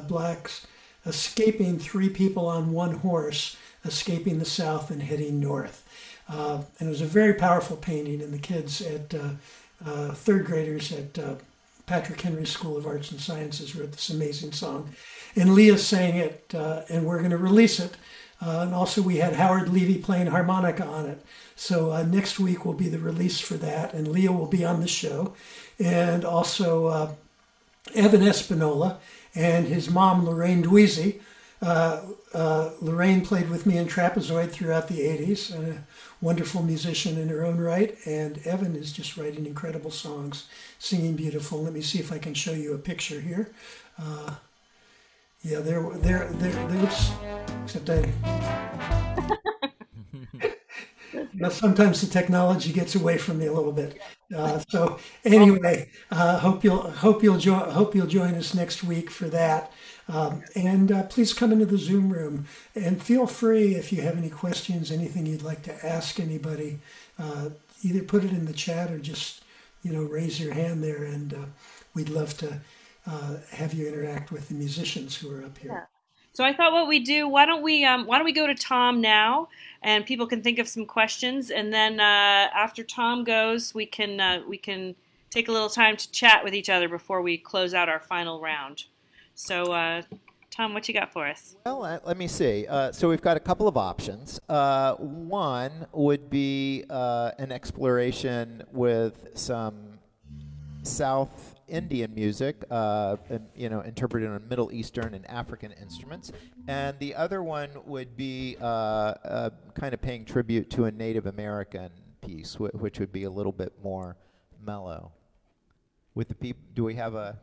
blacks escaping, 3 people on one horse, escaping the South and heading north. And it was a very powerful painting, and the kids at third graders at Patrick Henry School of Arts and Sciences wrote this amazing song. And Leah sang it, and we're going to release it. And also we had Howard Levy playing harmonica on it. So next week will be the release for that, and Leah will be on the show. And also Evan Espinola and his mom, Lorraine Dweezy. Lorraine played with me in Trapezoid throughout the 80s, a wonderful musician in her own right. And Evan is just writing incredible songs, singing beautiful. Let me see if I can show you a picture here. Yeah, there, oops, except Now, sometimes the technology gets away from me a little bit. So anyway, hope you'll join us next week for that. And please come into the Zoom room, and feel free, if you have any questions, anything you'd like to ask anybody, either put it in the chat or just raise your hand there, and we'd love to have you interact with the musicians who are up here. Yeah. So I thought what we do, why don't we go to Tom now, and people can think of some questions, and then after Tom goes, we can take a little time to chat with each other before we close out our final round. So Tom, what you got for us? Well, let me see. So we've got a couple of options. One would be an exploration with some South Indian music, interpreted on Middle Eastern and African instruments, and the other one would be kind of paying tribute to a Native American piece, which would be a little bit more mellow. With the people, do we have a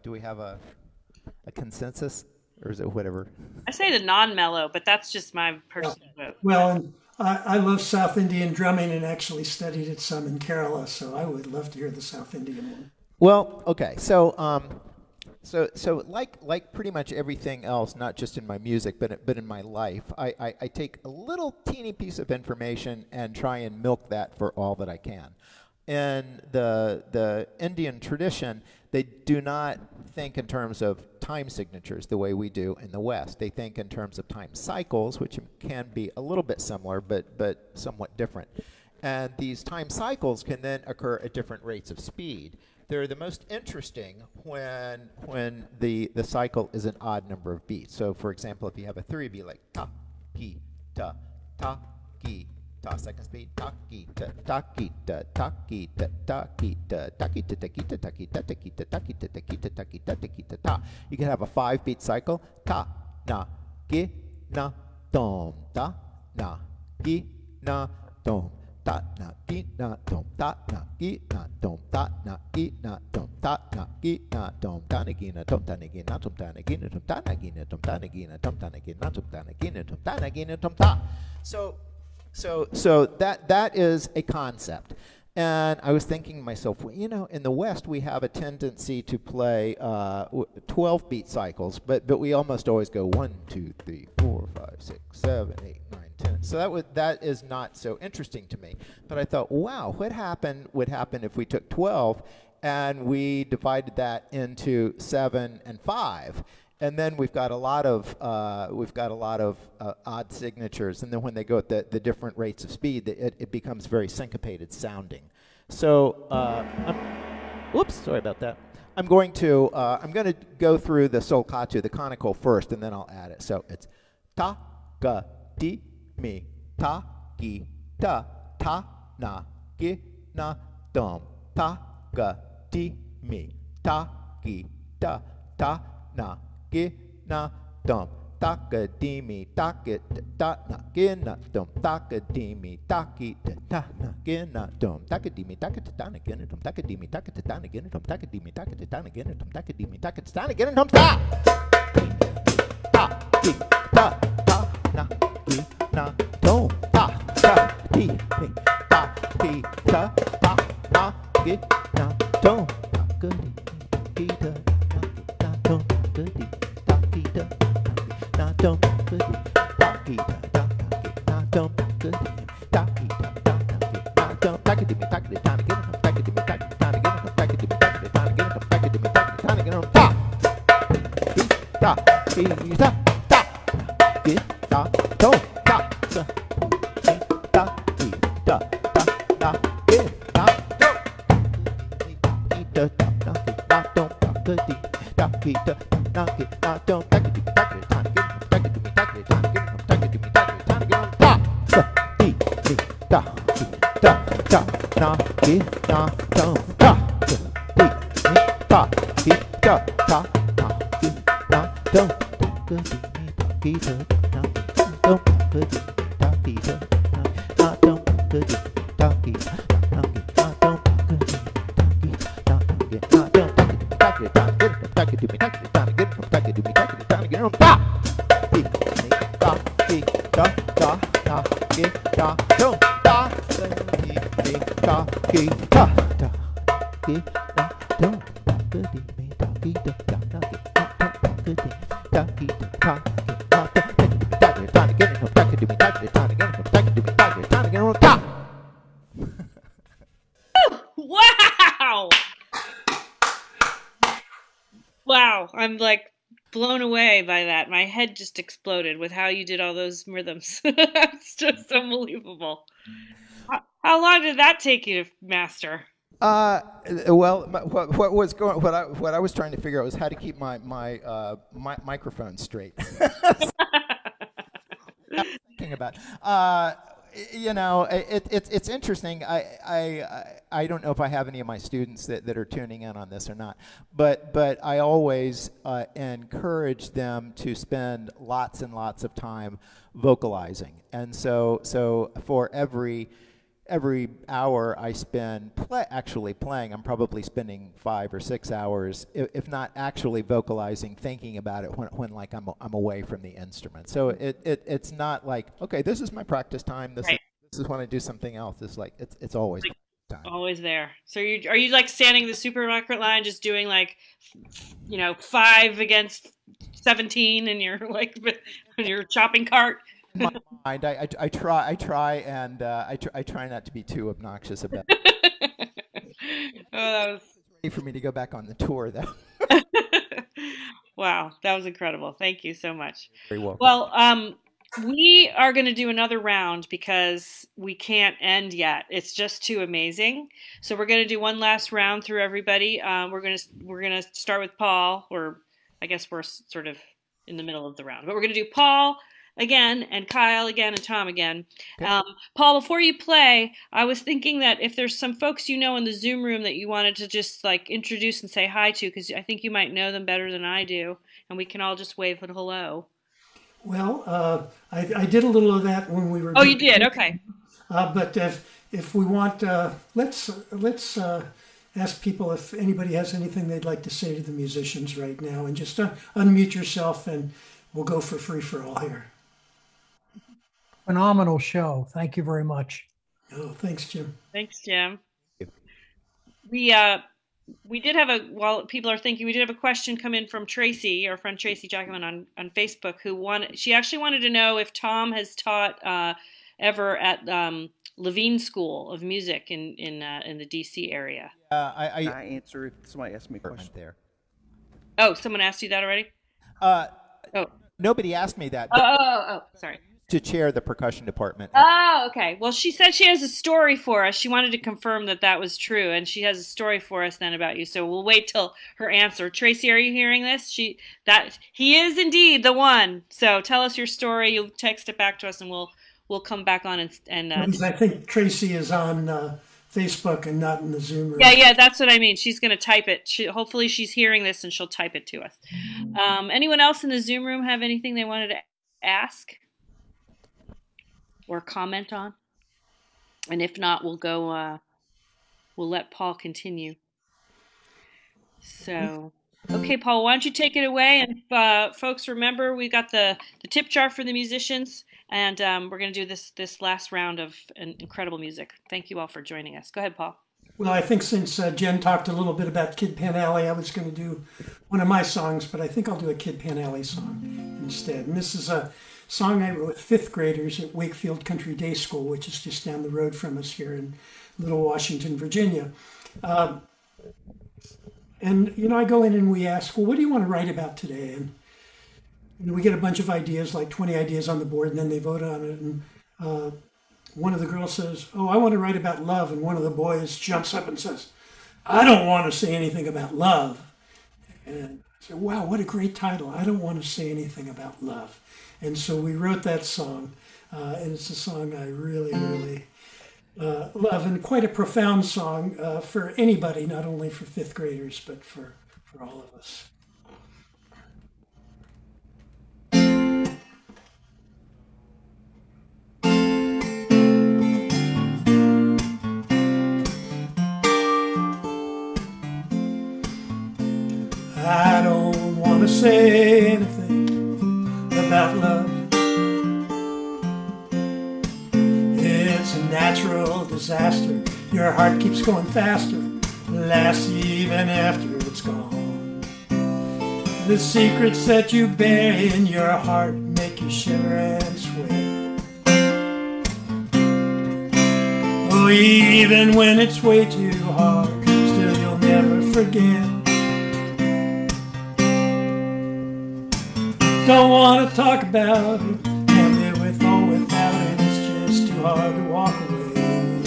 consensus, or is it whatever? I say the non-mellow, but that's just my personal vote. Well, and I love South Indian drumming, and actually studied it some in Kerala, so I would love to hear the South Indian one. Well, okay, so like pretty much everything else, not just in my music, but in my life, I take a little teeny piece of information and try and milk that for all that I can. In the Indian tradition, they do not think in terms of time signatures the way we do in the West. They think in terms of time cycles, which can be a little bit similar, but somewhat different. And these time cycles can then occur at different rates of speed. They're the most interesting when the cycle is an odd number of beats. So for example, if you have a 3, it'd be like ta, ki, ta, ki, ta. Second speed, ta, ki, ta, ki, ta, ki, ta, ki, ta, ki, ta, ki, ta, ki, ta, ki, ta, ki, ta, ki, ta, ki, ta, ki, ta. You can have a 5-beat cycle. Ta, na, ki, na, dom, ta, na, ki, na, dom. Ta na ki na dom ta na ki na dom ta na ki na dom ta na ki na dom ta na ki na dom ta na ki na dom ta na ki na dom ta na ki na dom ta na ki na dom ta na ki na dom ta na ki na dom ta na ki na dom ta. So that is a concept. And I was thinking to myself, well, you know, in the West we have a tendency to play 12-beat cycles, but we almost always go 1, 2, 3, 4, 5, 6, 7, 8, 9, 10. So that is not so interesting to me. But I thought, wow, what would happen if we took 12 and we divided that into 7 and 5? And then we've got a lot of odd signatures, and then when they go at the different rates of speed, it becomes very syncopated sounding. So, whoops, sorry about that. I'm going to go through the solcatu, the conical first, and then I'll add it. So it's ta, ga, di, mi, ta, gi, ta, na, gi, na, dom, ta, ga, di, mi, ta, gi, ta, na, gi, na, dom, ta, ga, di, mi, ta, gi, ta, na, gi, na, dom, ta, ga, di, mi, ta, gi, ta, na, gi, na, dom, ta, ga, di, mi, ta, ga, ta, na, gi, na, dom, ta, ga, di, mi, ta, ga, ta, na, gi, na, dom, ta, ga, di, mi, ta, ga, ta, na, gi, na, dom, ta, ga, di, mi, ta, ga, ta, na, gi, na, dom, ta, gi, ta, na, gi, na, dom, ta, ga, di, mi, ta, gi, ta, na, gi, na, dom, ta, ga, di, mi, ta, na, dom, ga, di, na, dom, ga, di, ta, gi, ta, na, dom, ga, di, ta, gi, ta, na, dom, ta, gi, di, mi, ta, gi, ta, na, gi, na, ta, gi, di, mi, ta, gi, ta, na, gi, na, ta, gi, di, mi, ta, gi, ta, na, gi, na, ta, gi, di, mi, ta, gi, ta, na, gi, na, ta, gi, ta, gi, ta, ta, gi, ta, dom, ta, ga, gi, ta, gi, ta, ta, na, gi, na, dom, gi, ta, ta, na, gi, na, dom, ta, ga, di, ta, gi, ta, na, gi, na, dom, ta, gi, di, mi, ta, gi, ta, na, gi, na, ta, gi, di, mi, ta, gi, ta, na, gi, na, ta, gi, di, mi, ta, gi, ta, na, gi, na, ta, ga, di, mi, ta, gi, ta, ta, na, gi, na, dom, ta, ga, di, mi, ta, gi, ta, ta, na, gi, na, dom, ta, ga, di, mi, ta, gi, ta, na, gi, na, dom, ta, ga, di, mi, ta, gi, ta, na, dom, ga, di, mi, ta, gi, ta, na, gi, na, dom, ga, di, mi, ta, gi, ta, na, gi, na, dom, ta, gi, di, mi, ta, gi, ta, na, gi, na, ta, gi, di, mi, ta, gi, ta, na, gi, na, ta, gi, di, mi, ta, gi, ta, na, gi, na, ta, di, mi, ta, gi, ta, ta, na, gi, na, dom, ta, ga, di, mi, ta, gi, ta, ta, gi, na, dom, ta, ga, di, mi, ta, gi, ta, ta, na, gi, na, dom, ta, ga, di, ta, gi, ta, ta, gi, na, dom, ta, gi, di, mi, ta, gi, ta, na, gi, na, ta, gi, di, mi, ta, gi, ta, na, gi, na, ta, gi, di, mi, ta, gi, ta, na, gi, na, ta. Wow! Wow, I'm like blown away by that. My head just exploded with how you did all those rhythms. It's just unbelievable. How long did that take you to master? Well, what I was trying to figure out was how to keep my microphone straight. Thinking about, you know, it's interesting. I don't know if I have any of my students that are tuning in on this or not, but I always encourage them to spend lots and lots of time vocalizing, and so for every hour I spend actually playing, I'm probably spending 5 or 6 hours, if not actually vocalizing, thinking about it when like I'm away from the instrument. So it's not like, okay, this is my practice time. This is when I do something else. It's like it's always time. Always there. So are you like standing the supermarket line, just doing like, 5 against 17 in your in your shopping cart? In my mind, I try and I try not to be too obnoxious about it. That was ready for me to go back on the tour, though. Wow, that was incredible. Thank you so much. Very welcome. Well, We are going to do another round because we can't end yet. It's just too amazing. So we're going to do one last round through everybody. We're gonna start with Paul, or I guess we're sort of in the middle of the round. But we're going to do Paul again, and Kyle again, and Tom again. Okay. Paul, before you play, I was thinking that if there's some folks you know in the Zoom room that you wanted to just like introduce and say hi to, because I think you might know them better than I do, and we can all just wave a hello. Well, I did a little of that when we were. Oh, you did? Okay. But if we want, let's ask people if anybody has anything they'd like to say to the musicians right now, and just unmute yourself, and we'll go for free for all here. Phenomenal show. Thank you very much. Oh, thanks, Jim. Thanks, Jim. We did have while people are thinking, we did have a question come in from Tracy, our friend Tracy Jacobsen on Facebook, she actually wanted to know if Tom has taught ever at Levine School of Music in the DC area. I answer if somebody asked me a question there. Oh, someone asked you that already? Nobody asked me that. Oh, sorry. To chair the percussion department. Oh, okay. Well, she said she has a story for us. She wanted to confirm that was true, and she has a story for us then about you. So we'll wait till her answer. Tracy, are you hearing this? He is indeed the one. So tell us your story. You'll text it back to us, and we'll come back on and. I think Tracy is on Facebook and not in the Zoom room. Yeah, that's what I mean. She's going to type it. Hopefully she's hearing this and she'll type it to us. Anyone else in the Zoom room have anything they wanted to ask or comment on? And if not, we'll go. We'll let Paul continue. So, okay, Paul, why don't you take it away? And folks, remember we got the tip jar for the musicians, and we're going to do this last round of incredible music. Thank you all for joining us. Go ahead, Paul. Well, I think since Jen talked a little bit about Kid Pan Alley, I was going to do one of my songs, but I think I'll do a Kid Pan Alley song instead. And this is a song I wrote with fifth graders at Wakefield Country Day School, which is just down the road from us here in Little Washington, Virginia. And, I go in and we ask, well, what do you want to write about today? And we get a bunch of ideas, like 20 ideas on the board, and then they vote on it. And one of the girls says, oh, I want to write about love. And one of the boys jumps up and says, I don't want to say anything about love. And I said, wow, what a great title. I don't want to say anything about love. And so we wrote that song. And it's a song I really, really love, and quite a profound song for anybody, not only for fifth graders, but for all of us. I don't want to say anything about love. It's a natural disaster. Your heart keeps going faster, lasts even after it's gone. The secrets that you bury in your heart make you shiver and sweat. Oh, even when it's way too hard, still you'll never forget. Don't want to talk about it, can't live with or without it, it's just too hard to walk away.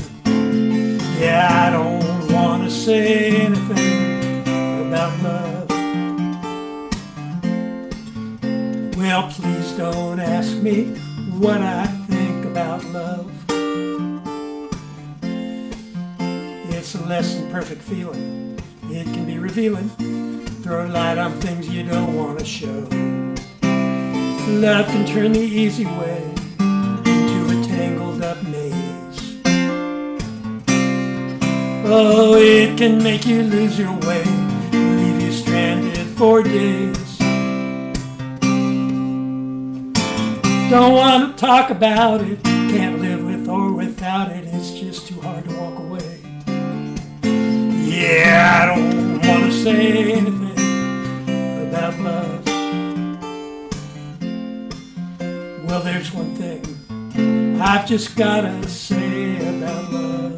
Yeah, I don't want to say anything about love. Well, please don't ask me what I think about love. It's a less than perfect feeling, it can be revealing, throw light on things you don't want to show. Love can turn the easy way into a tangled up maze. Oh, it can make you lose your way, leave you stranded for days. Don't want to talk about it, can't live with or without it, it's just too hard to walk away. Yeah, I don't want to say anything about love. Well, there's one thing I've just gotta say about love.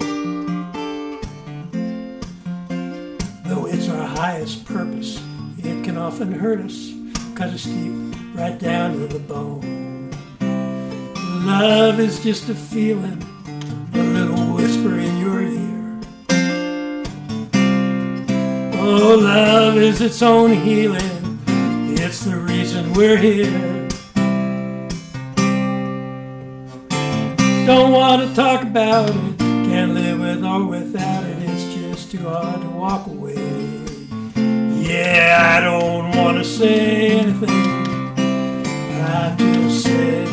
Though it's our highest purpose, it can often hurt us, cut us deep right down to the bone. Love is just a feeling, a little whisper in your ear. Oh, love is its own healing, it's the reason we're here. Don't want to talk about it, can't live with or without it, it's just too hard to walk away. Yeah, I don't want to say anything, I've just said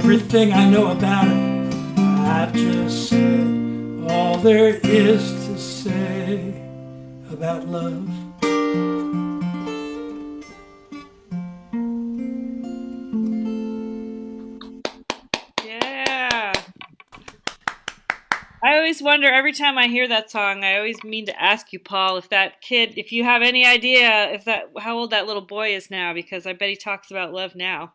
everything I know about it. I've just said all there is to say about love. Yeah. I always wonder, every time I hear that song, I always mean to ask you, Paul, if that kid, if you have any idea how old that little boy is now, because I bet he talks about love now.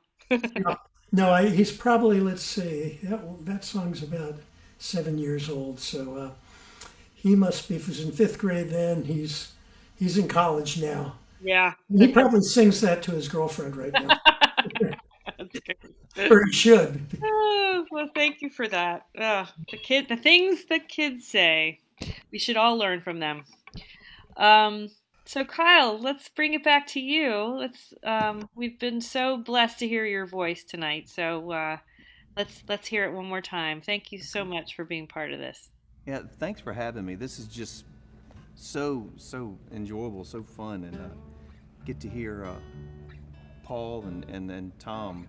No, he's probably, let's see, that song's about 7 years old. So he must be, if he was in 5th grade then, he's in college now. Yeah. He probably sings that to his girlfriend right now. Or he should. Oh, well, thank you for that. The things that kids say, we should all learn from them. So Kyle, let's bring it back to you. We've been so blessed to hear your voice tonight. So let's hear it one more time. Thank you so much for being part of this. Yeah, thanks for having me. This is just so enjoyable, so fun, and get to hear Paul and Tom.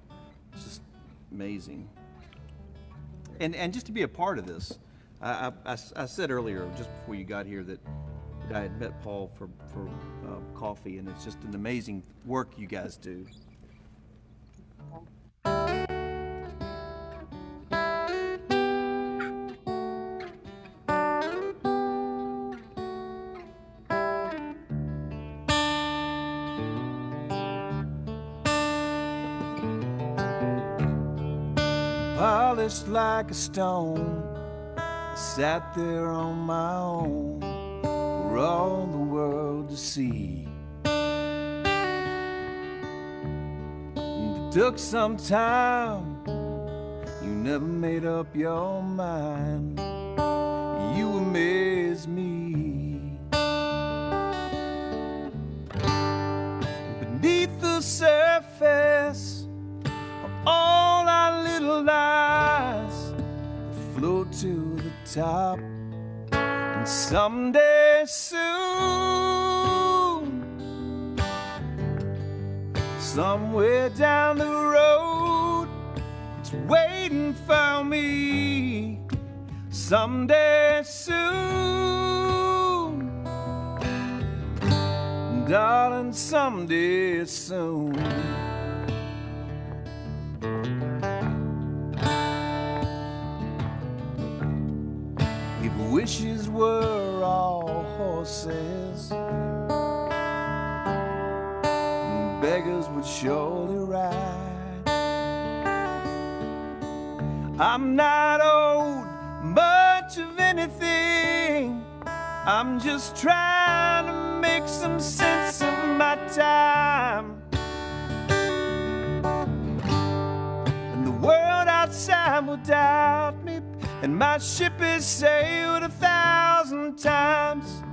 It's just amazing. And just to be a part of this. I said earlier, just before you got here, that I had met Paul for coffee, and it's just an amazing work you guys do. Polished like a stone, I sat there on my own for all the world to see. And it took some time, you never made up your mind, you amazed me. Beneath the surface, all our little lies float to the top, and someday soon, somewhere down the road, it's waiting for me. Someday soon, darling, someday soon. If wishes were all horses, beggars would surely ride. I'm not owed much of anything, I'm just trying to make some sense of my time. And the world outside will doubt me, and my ship has sailed 1,000 times,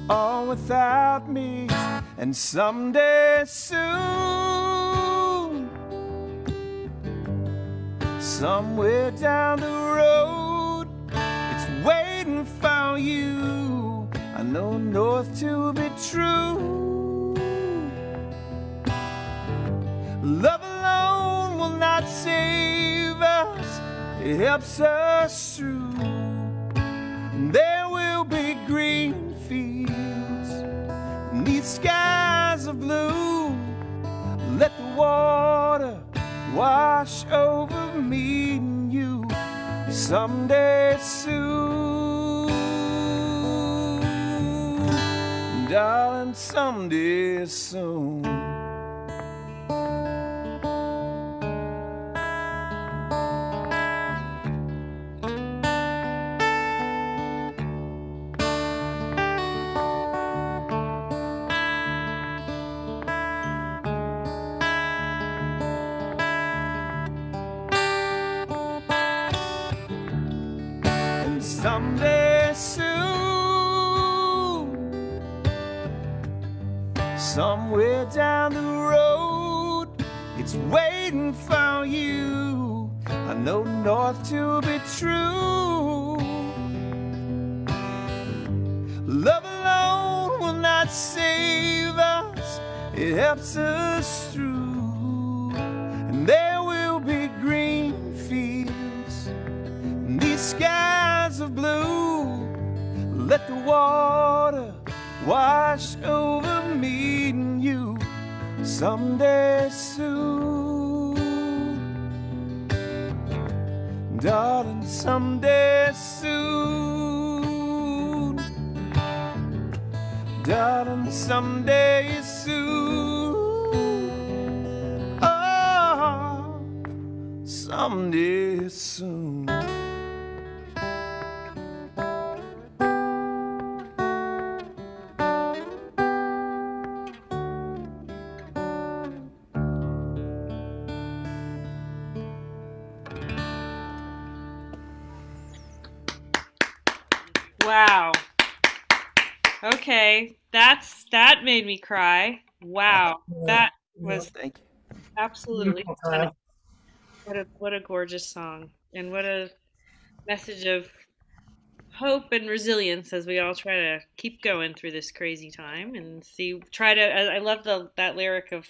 all without me. And someday soon, somewhere down the road, it's waiting for you. I know north to be true. Love alone will not save us, it helps us through. There will be green fields, neath skies of blue. Let the water wash over me and you someday soon, darling, someday soon. someday soon, somewhere down the road, it's waiting for you. I know north to be true. Love alone will not save us, it helps us through. And there will be green fields and these skies of blue. Let the water wash over me and you someday soon. Darling, someday soon. Darling, someday soon. Oh, someday soon. Wow. Okay, that made me cry. Wow, that was Thank you. absolutely Beautiful, stunning. Kyle. What a gorgeous song, and what a message of hope and resilience as we all try to keep going through this crazy time and try to. I love that lyric of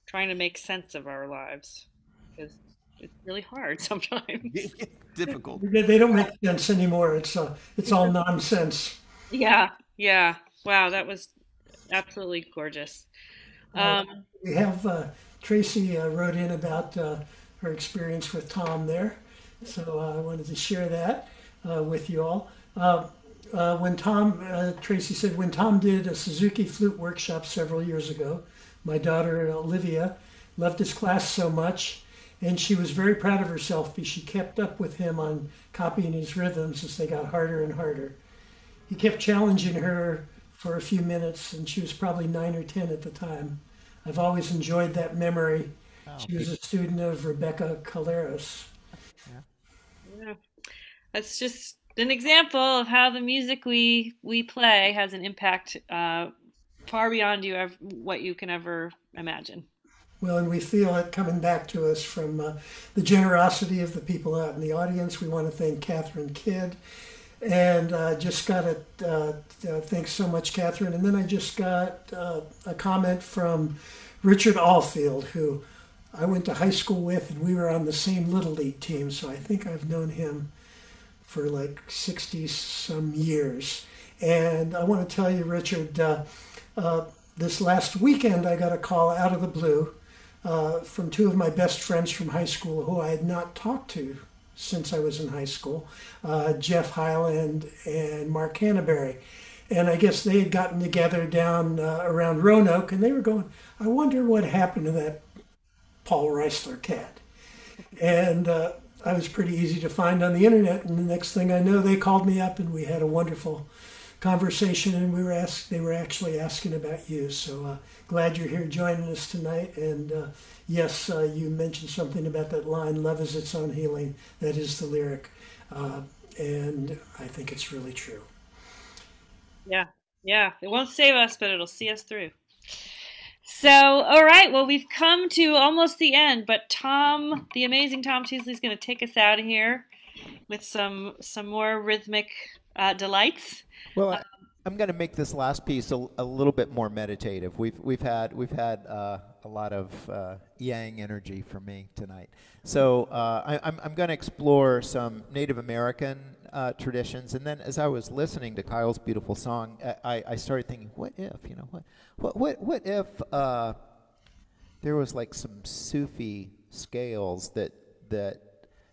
trying to make sense of our lives, because it's really hard sometimes. Difficult. They don't make sense anymore. It's all nonsense. Yeah, yeah. Wow, that was absolutely gorgeous. We have Tracy wrote in about her experience with Tom there, so I wanted to share that with you all. When Tracy said, when Tom did a Suzuki flute workshop several years ago, my daughter Olivia loved his class so much, and she was very proud of herself because she kept up with him on copying his rhythms as they got harder and harder. He kept challenging her for a few minutes, and she was probably 9 or 10 at the time. I've always enjoyed that memory. She was a student of Rebecca Caleros. Yeah. That's just an example of how the music we play has an impact far beyond what you can ever imagine. Well, and we feel it coming back to us from the generosity of the people out in the audience. We want to thank Catherine Kidd. And just got thanks so much, Catherine. And then I just got a comment from Richard Allfield, who I went to high school with, and we were on the same Little League team. So I think I've known him for like 60 some years. And I want to tell you, Richard, this last weekend I got a call out of the blue from two of my best friends from high school who I had not talked to since I was in high school, Jeff Hyland and Mark Canterbury. And I guess they had gotten together down around Roanoke, and they were going, I wonder what happened to that Paul Reisler cat. And I was pretty easy to find on the internet, and the next thing I know, they called me up and we had a wonderful conversation, and they were actually asking about you. So glad you're here joining us tonight. And yes, you mentioned something about that line, love is its own healing. That is the lyric. And I think it's really true. Yeah, yeah. It won't save us, but it'll see us through. So, all right. Well, we've come to almost the end, but Tom, the amazing Tom Teasley, is going to take us out of here with some more rhythmic delights. Well, I'm going to make this last piece a little bit more meditative. We've had a lot of yang energy from me tonight. So I'm going to explore some Native American traditions, and then as I was listening to Kyle's beautiful song, I started thinking, what if, what if there was like some Sufi scales that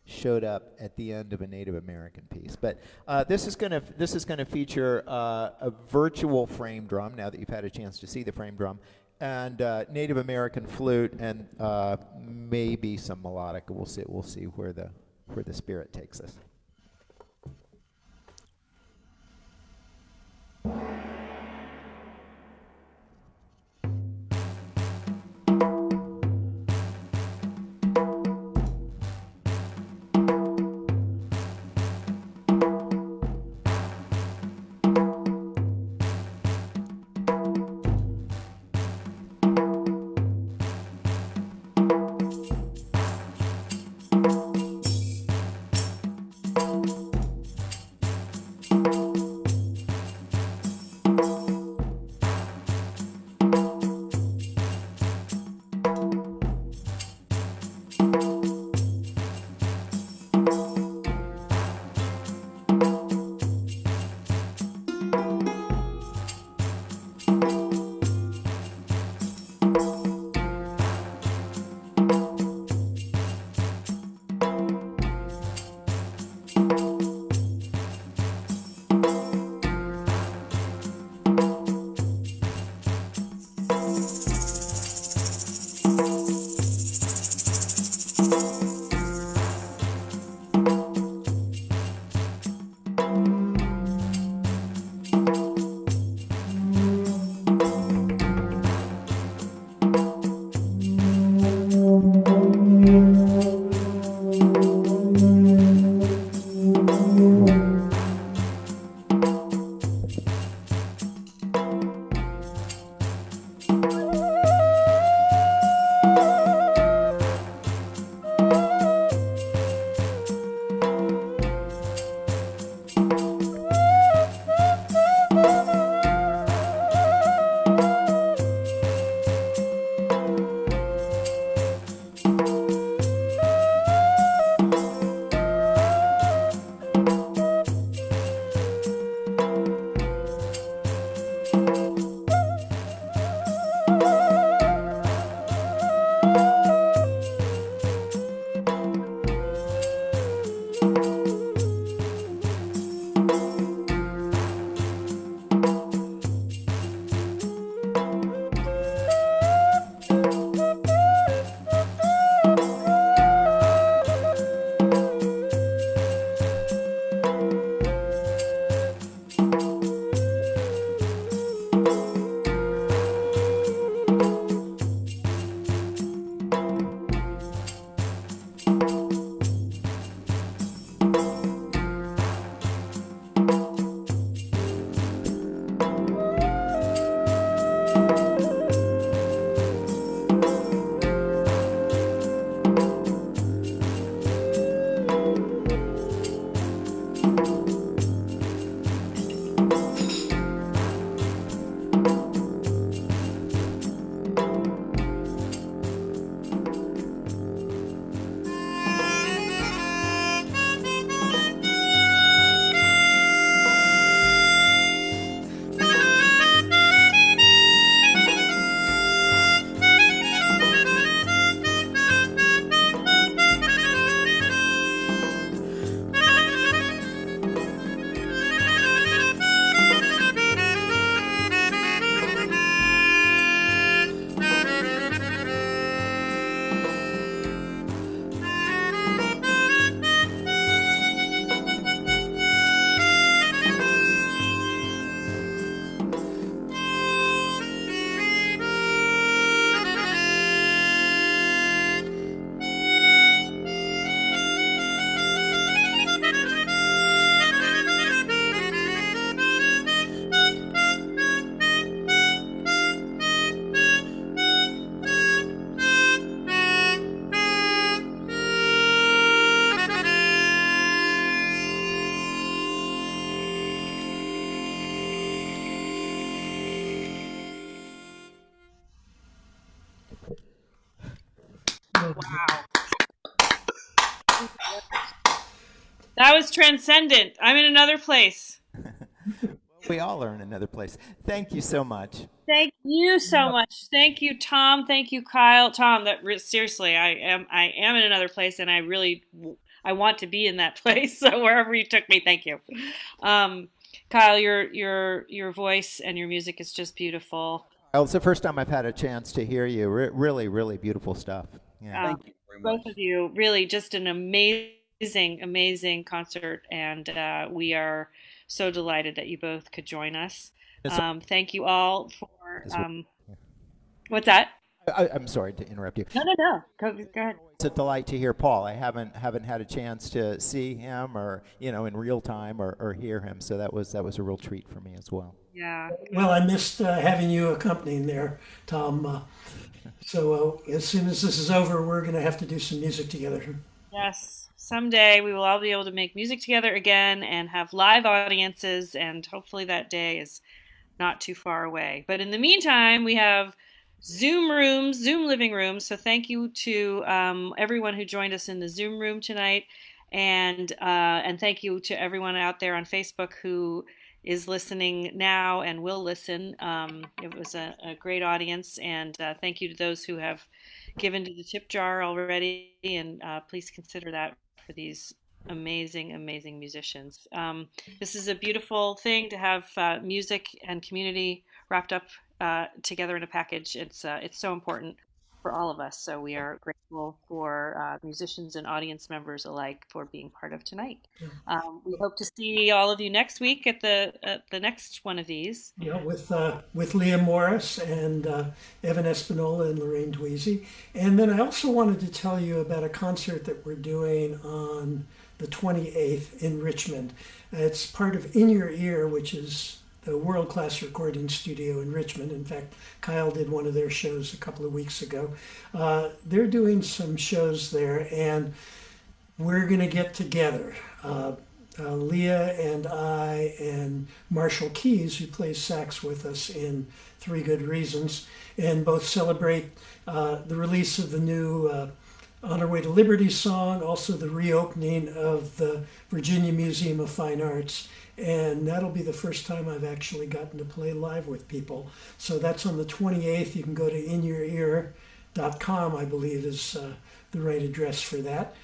showed up at the end of a Native American piece. But this is gonna feature a virtual frame drum. Now that you've had a chance to see the frame drum, and Native American flute, and maybe some melodica. We'll see where the spirit takes us. Wow. That was transcendent. I'm in another place. We all are in another place. Thank you so much. Thank you so much. Thank you, Tom. Thank you, Kyle. Tom, seriously, I am in another place, and I want to be in that place. So wherever you took me, thank you. Kyle, your voice and your music is just beautiful. Well, it's the first time I've had a chance to hear you. Really, really beautiful stuff. Yeah. Thank you very much. Both of you, really just an amazing concert, and we are so delighted that you both could join us. Thank you all for what's that? I'm sorry to interrupt you. No. Go ahead. It's a delight to hear Paul. I haven't had a chance to see him or in real time or hear him, so that was a real treat for me as well. Yeah. Well, I missed having you accompanying there, Tom. So as soon as this is over, we're going to have to do some music together. Yes. Someday we will all be able to make music together again and have live audiences, and hopefully that day is not too far away. But in the meantime, we have Zoom living rooms. So thank you to everyone who joined us in the Zoom room tonight, and thank you to everyone out there on Facebook who is listening now and will listen. It was a great audience, and thank you to those who have given to the tip jar already, and please consider that for these amazing musicians. This is a beautiful thing to have music and community wrapped up together in a package. It's so important for all of us. So we are grateful for musicians and audience members alike for being part of tonight. We hope to see all of you next week at the next one of these. Yeah, with Leah Morris and Evan Espinola and Lorraine Dweezy. And then I also wanted to tell you about a concert that we're doing on the 28th in Richmond. It's part of In Your Ear, which is the world-class recording studio in Richmond. In fact, Kyle did one of their shows a couple of weeks ago. They're doing some shows there, and we're going to get together. Leah and I and Marshall Keys, who plays sax with us in Three Good Reasons, and both celebrate the release of the new On Our Way to Liberty song, also the reopening of the Virginia Museum of Fine Arts. And that'll be the first time I've actually gotten to play live with people. So that's on the 28th. You can go to I believe, is the right address for that.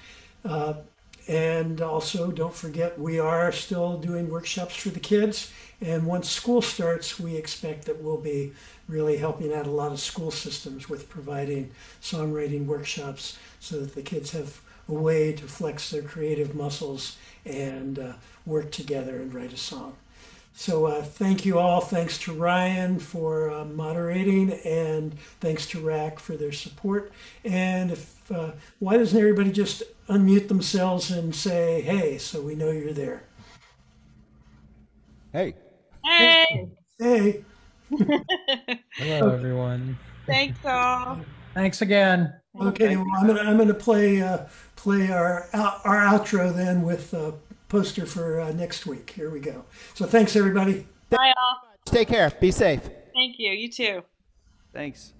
And also, don't forget, we are still doing workshops for the kids. And once school starts, we expect that we'll be really helping out a lot of school systems with providing songwriting workshops so that the kids have a way to flex their creative muscles and work together and write a song. So thank you all. Thanks to Ryan for moderating, and thanks to RAC for their support. And why doesn't everybody just unmute themselves and say, hey, so we know you're there? Hey. Hey! Hey. Hello, everyone. Thanks all. Thanks again. Okay, well, I'm gonna play our outro then with a poster for next week. Here we go. So thanks, everybody. Bye all. Take care. Be safe. Thank you. You too. Thanks.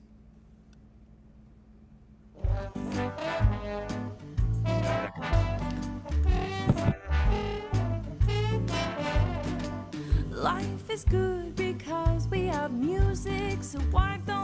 Life is good because we have music, so why don't